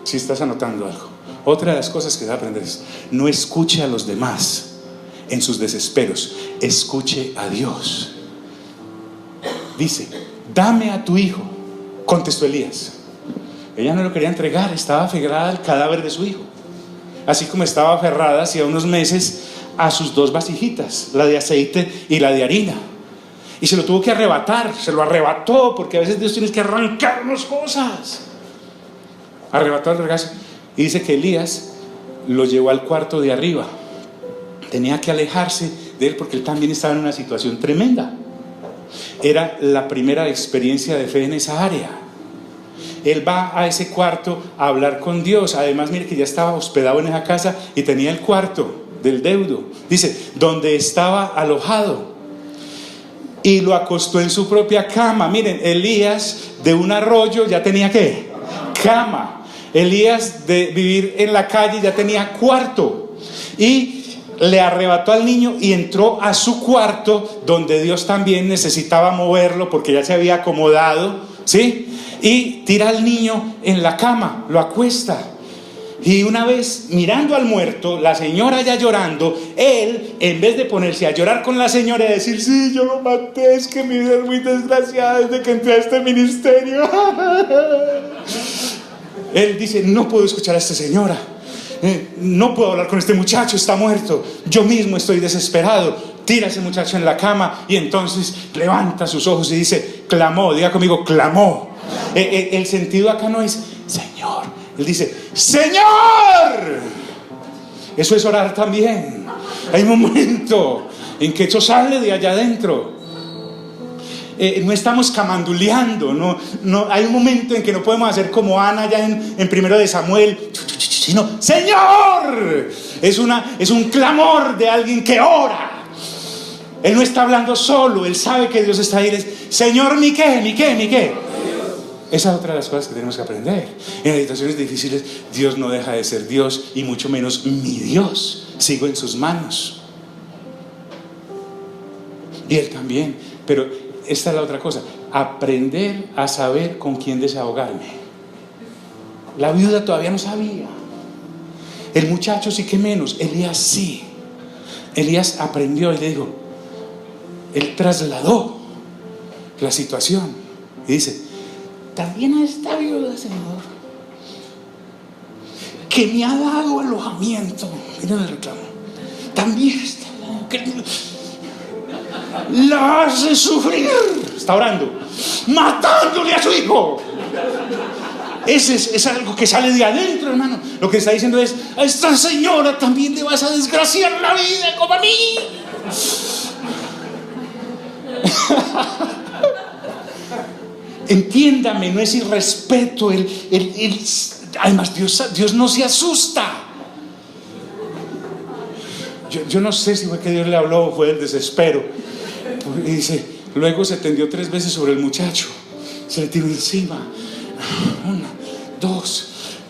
si estás anotando algo, otra de las cosas que aprendes: no escuche a los demás en sus desesperos, escuche a Dios. Dice: dame a tu hijo. Contestó Elías. Ella no lo quería entregar, estaba aferrada al cadáver de su hijo, así como estaba aferrada hacía unos meses a sus 2 vasijitas, la de aceite y la de harina. Y se lo tuvo que arrebatar, se lo arrebató, porque a veces Dios tiene que arrancarnos cosas. Arrebató el regazo. Y dice que Elías lo llevó al cuarto de arriba. Tenía que alejarse de él porque él también estaba en una situación tremenda. Era la primera experiencia de fe en esa área. Él va a ese cuarto a hablar con Dios. Además, mire que ya estaba hospedado en esa casa y tenía el cuarto del deudo. Dice, donde estaba alojado. Y lo acostó en su propia cama. Miren, Elías de un arroyo ya tenía ¿qué? Cama. Elías de vivir en la calle ya tenía cuarto. Y le arrebató al niño y entró a su cuarto, donde Dios también necesitaba moverlo porque ya se había acomodado, ¿sí? Y tira al niño en la cama, lo acuesta. Y una vez mirando al muerto, la señora ya llorando, él, en vez de ponerse a llorar con la señora y decir, sí, yo lo maté, es que mi vida es muy desgraciada desde que entré a este ministerio, él dice, no puedo escuchar a esta señora, no puedo hablar con este muchacho, está muerto, yo mismo estoy desesperado. tira a ese muchacho en la cama y entonces levanta sus ojos y dice, clamó, diga conmigo, clamó. El sentido acá no es Señor, él dice, Señor. Eso es orar también. Hay un momento en que eso sale de allá adentro. No estamos camanduleando, no, hay un momento en que no podemos hacer como Ana allá en primero de Samuel, sino Señor. Es un clamor de alguien que ora. Él no está hablando solo, él sabe que Dios está ahí. Señor, ¿mi qué? Esa es otra de las cosas que tenemos que aprender. En las situaciones difíciles, Dios no deja de ser Dios, y mucho menos mi Dios. Sigo en sus manos. Y Él también. Pero esta es la otra cosa: aprender a saber con quién desahogarme. La viuda todavía no sabía. El muchacho sí que menos. Elías sí. Elías aprendió y le dijo, él trasladó la situación y dice, también a esta viuda, Señor, que me ha dado alojamiento, miren el reclamo, también está que la hace sufrir, está orando, matándole a su hijo. Es algo que sale de adentro, hermano. Lo que está diciendo es, a esta señora también le vas a desgraciar la vida como a mí. Entiéndame, no es irrespeto. Además, Dios no se asusta. Yo no sé si fue que Dios le habló o fue el desespero. Y dice, luego se tendió 3 veces sobre el muchacho, se le tiró encima, 1, 2,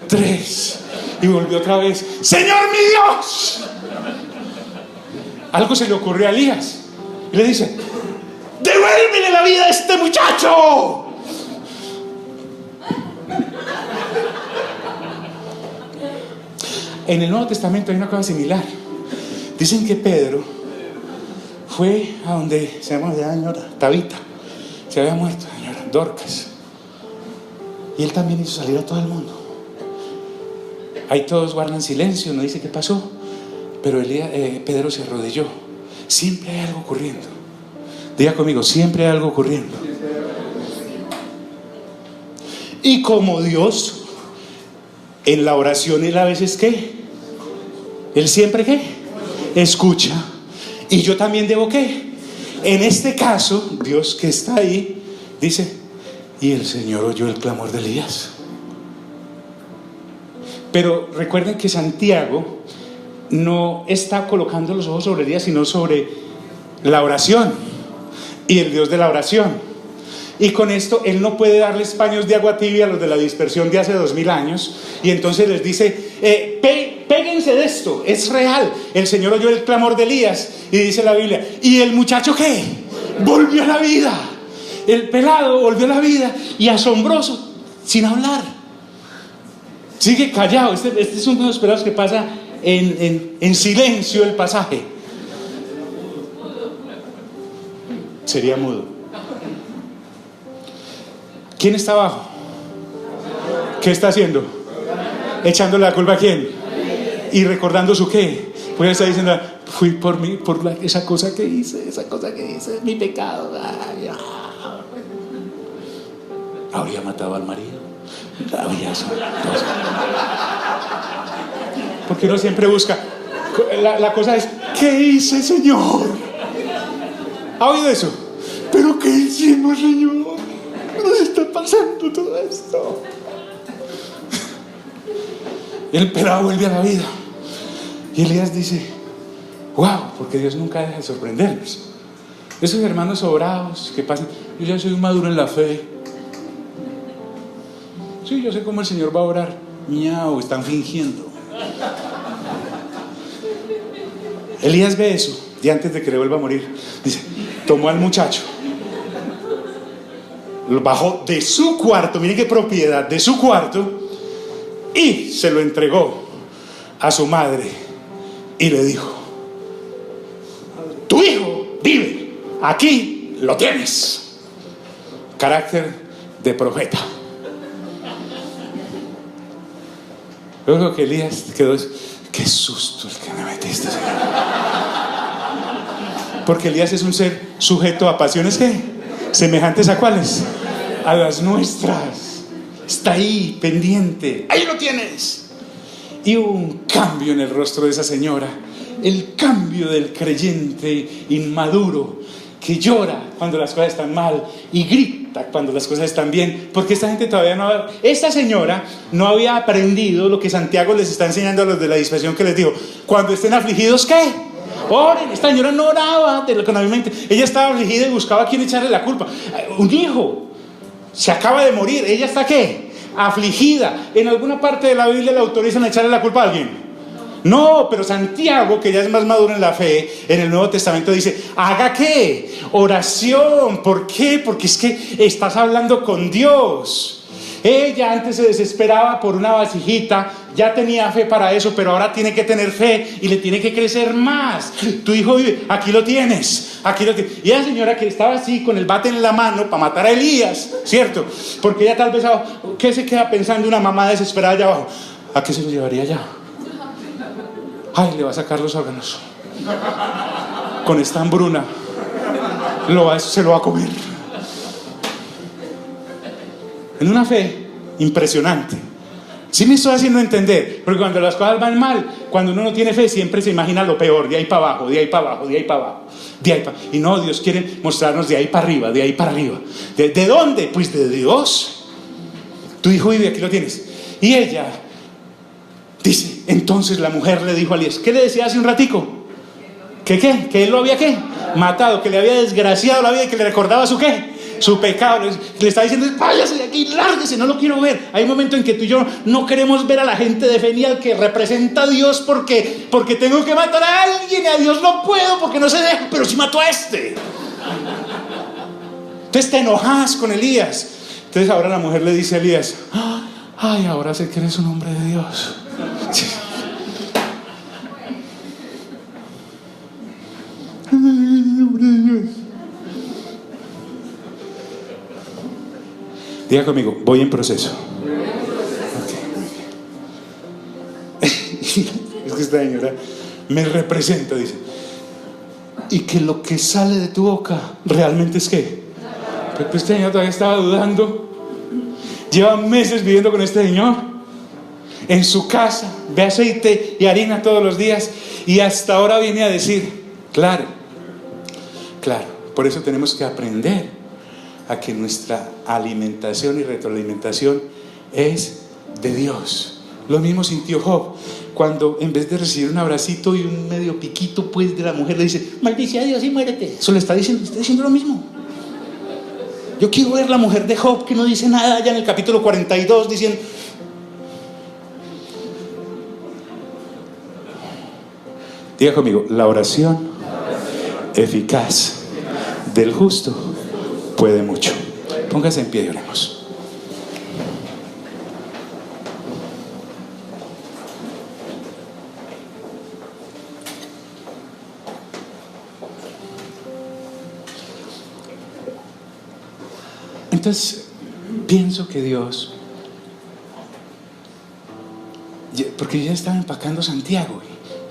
3, y volvió otra vez, Señor mi Dios. Algo se le ocurrió a Elías y le dice, devuélvele la vida a este muchacho. En el Nuevo Testamento hay una cosa similar. Dicen que Pedro fue a donde se llama la señora Tabita, se había muerto, señora Dorcas, y él también hizo salir a todo el mundo. Ahí todos guardan silencio, no dice qué pasó, pero Pedro se arrodilló. Siempre hay algo ocurriendo. Diga conmigo, siempre hay algo ocurriendo. Y como Dios en la oración, él a veces ¿qué? Él siempre ¿qué? Escucha. Y yo también debo ¿qué? En este caso, Dios que está ahí dice, y el Señor oyó el clamor de Elías. Pero recuerden que Santiago no está colocando los ojos sobre Elías, sino sobre la oración y el Dios de la oración. Y con esto él no puede darles paños de agua tibia a los de la dispersión de hace 2000 años. Y entonces les dice, péguense de esto, es real. El Señor oyó el clamor de Elías. Y dice la Biblia, ¿y el muchacho qué? Volvió a la vida. El pelado volvió a la vida. Y asombroso, sin hablar, sigue callado. Este es uno de los pelados que pasa en silencio el pasaje. Sería mudo. ¿Quién está abajo? ¿Qué está haciendo? ¿Echándole la culpa a quién? Y recordando su qué. Pues está diciendo, fui por esa cosa que hice, mi pecado. Habría matado al marido. Porque uno siempre busca. La cosa es, ¿qué hice, Señor? ¿Ha oído eso? ¿Pero qué hicimos, Señor? Nos está pasando todo esto. El pelado vuelve a la vida. Y Elías dice, wow, porque Dios nunca deja de sorprendernos. Esos hermanos sobrados que pasan, yo ya soy maduro en la fe. Sí, yo sé cómo el Señor va a orar. Miau, están fingiendo. Elías ve eso y antes de que le vuelva a morir, dice, tomó al muchacho, lo bajó de su cuarto, miren qué propiedad, de su cuarto, y se lo entregó a su madre y le dijo, tu hijo vive, aquí lo tienes. Carácter de profeta. Luego que Elías quedó, qué susto el que me metiste, Señor. Porque Elías es un ser sujeto a pasiones ¿qué? ¿Semejantes a cuáles? A las nuestras. Está ahí, pendiente. Ahí lo tienes. Y hubo un cambio en el rostro de esa señora. El cambio del creyente inmaduro que llora cuando las cosas están mal y grita cuando las cosas están bien, porque esta gente todavía no, esta señora no había aprendido lo que Santiago les está enseñando a los de la dispersión, que les dijo: cuando estén afligidos, ¿qué? Oren. Esta señora no oraba económicamente, ella estaba afligida y buscaba a quién echarle la culpa. Un hijo se acaba de morir, ella está ¿qué? Afligida. ¿En alguna parte de la Biblia le autorizan a echarle la culpa a alguien? No, pero Santiago, que ya es más maduro en la fe, en el Nuevo Testamento dice: haga ¿qué? Oración. ¿Por qué? Porque es que estás hablando con Dios. Ella antes se desesperaba por una vasijita, ya tenía fe para eso, pero ahora tiene que tener fe y le tiene que crecer más. Tu hijo vive, aquí lo tienes, aquí lo tienes. Y la señora que estaba así con el bate en la mano para matar a Elías, ¿cierto? Porque ella tal vez, ¿qué se queda pensando una mamá desesperada allá abajo? ¿A qué se lo llevaría allá? Ay, le va a sacar los órganos. Con esta hambruna se lo va a comer. En una fe impresionante. Sí me estoy haciendo entender, porque cuando las cosas van mal, cuando uno no tiene fe, siempre se imagina lo peor, de ahí para abajo, de ahí para abajo, de ahí para abajo, de ahí para... Y no, Dios quiere mostrarnos de ahí para arriba, de ahí para arriba. ¿De dónde? Pues de Dios. Tu hijo vive, aquí lo tienes. Y ella dice, entonces la mujer le dijo a Elías, ¿qué le decía hace un ratico? ¿Que qué? ¿Que él lo había qué? Matado, que le había desgraciado la vida y que le recordaba su qué? Su pecado. Le está diciendo: váyase de aquí, lárguese, no lo quiero ver. Hay un momento en que tú y yo no queremos ver a la gente de fe ni al que representa a Dios, porque tengo que matar a alguien y a Dios no puedo porque no se deja, pero si mato a este. Entonces te enojas con Elías. Entonces ahora la mujer le dice a Elías: ay, ahora sé que eres un hombre de Dios. Diga conmigo: voy en proceso. Okay. Es que esta señora me representa, dice. Y que lo que sale de tu boca realmente es ¿qué? Pero este señor todavía estaba dudando. Lleva meses viviendo con este señor en su casa, ve aceite y harina todos los días, y hasta ahora viene a decir: claro, por eso tenemos que aprender a que nuestra alimentación y retroalimentación es de Dios. Lo mismo sintió Job cuando, en vez de recibir un abracito y un medio piquito pues de la mujer, le dice: maldice a Dios y muérete. Eso le está diciendo lo mismo. Yo quiero ver la mujer de Job, que no dice nada allá en el capítulo 42, diciendo... Diga conmigo: la oración eficaz del justo puede mucho. Póngase en pie y oremos. Entonces pienso que Dios, porque yo ya estaba empacando Santiago,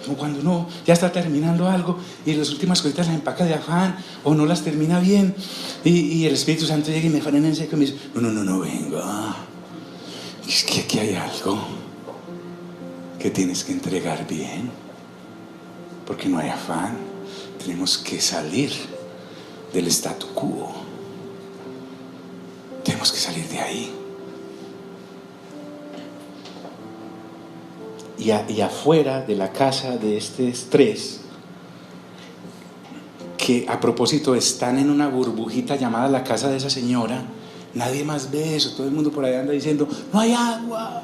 como cuando uno ya está terminando algo y las últimas cositas las empaca de afán o no las termina bien, y el Espíritu Santo llega y me frena en seco y me dice: no, venga, es que aquí hay algo que tienes que entregar bien, porque no hay afán. Tenemos que salir del statu quo, tenemos que salir de ahí. Y afuera de la casa de este estrés, que a propósito están en una burbujita llamada la casa de esa señora, nadie más ve eso, todo el mundo por ahí anda diciendo: no hay agua.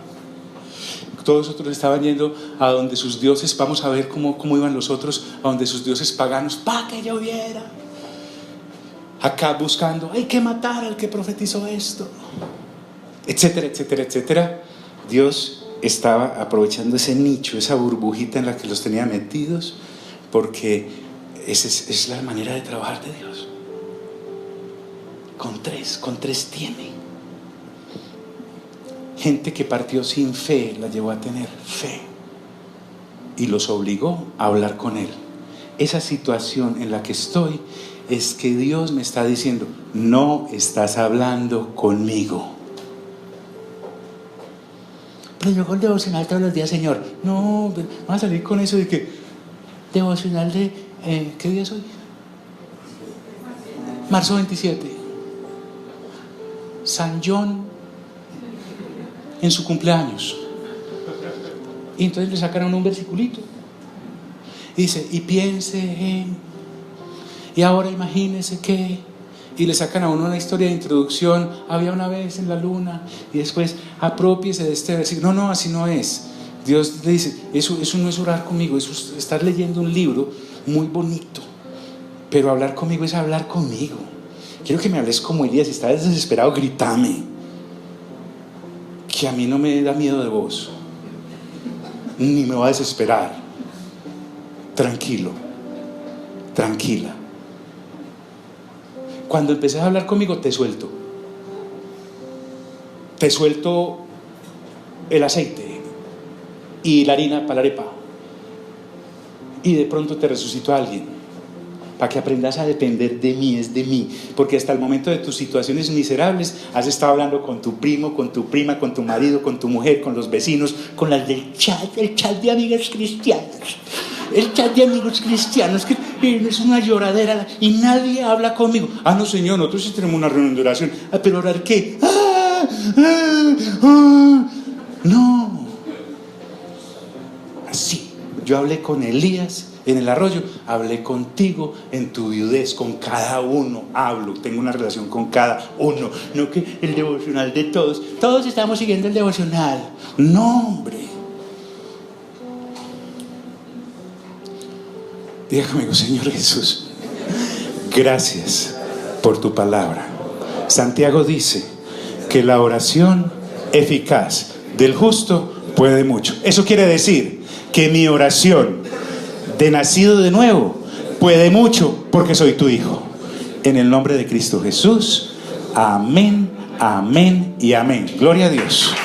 Todos otros estaban yendo a donde sus dioses, vamos a ver cómo iban los otros, a donde sus dioses paganos, para que lloviera. Acá buscando: hay que matar al que profetizó esto, etcétera, etcétera, etcétera. Dios estaba aprovechando ese nicho, esa burbujita en la que los tenía metidos, porque esa es la manera de trabajar de Dios. Con tres tiene. Gente que partió sin fe la llevó a tener fe y los obligó a hablar con Él. esa situación en la que estoy es que Dios me está diciendo: no estás hablando conmigo. Pero yo hago el devocional todos los días, Señor. No, vamos a salir con eso de que devocional de ¿qué día es hoy? Marzo 27. San John en su cumpleaños. Y entonces le sacaron un versiculito. Dice: y piense en, y ahora imagínese que, y le sacan a uno una historia de introducción. Había una vez en la luna, y después apropiese de este versículo. No, así no es. Dios le dice: eso no es orar conmigo, eso es estar leyendo un libro muy bonito, pero hablar conmigo es hablar conmigo. Quiero que me hables como Elías. Si estás desesperado, grítame, que a mí no me da miedo de vos, ni me va a desesperar. Tranquilo, tranquila. Cuando empecé a hablar conmigo, te suelto el aceite y la harina para la arepa, y de pronto te resucito a alguien para que aprendas a depender de mí. Es de mí, porque hasta el momento de tus situaciones miserables has estado hablando con tu primo, con tu prima, con tu marido, con tu mujer, con los vecinos, con las del chat, el chat de amigas cristianas. El chat de amigos cristianos, que es una lloradera y nadie habla conmigo. No, Señor, nosotros sí tenemos una reunión de oración. ¿Pero orar qué? No. Así, yo hablé con Elías en el arroyo, hablé contigo en tu viudez. Con cada uno hablo, tengo una relación con cada uno. No que el devocional de todos estamos siguiendo el devocional. No, hombre. Diga conmigo: Señor Jesús, gracias por tu palabra. Santiago dice que la oración eficaz del justo puede mucho. Eso quiere decir que mi oración de nacido de nuevo puede mucho, porque soy tu hijo. En el nombre de Cristo Jesús, amén, amén y amén. Gloria a Dios.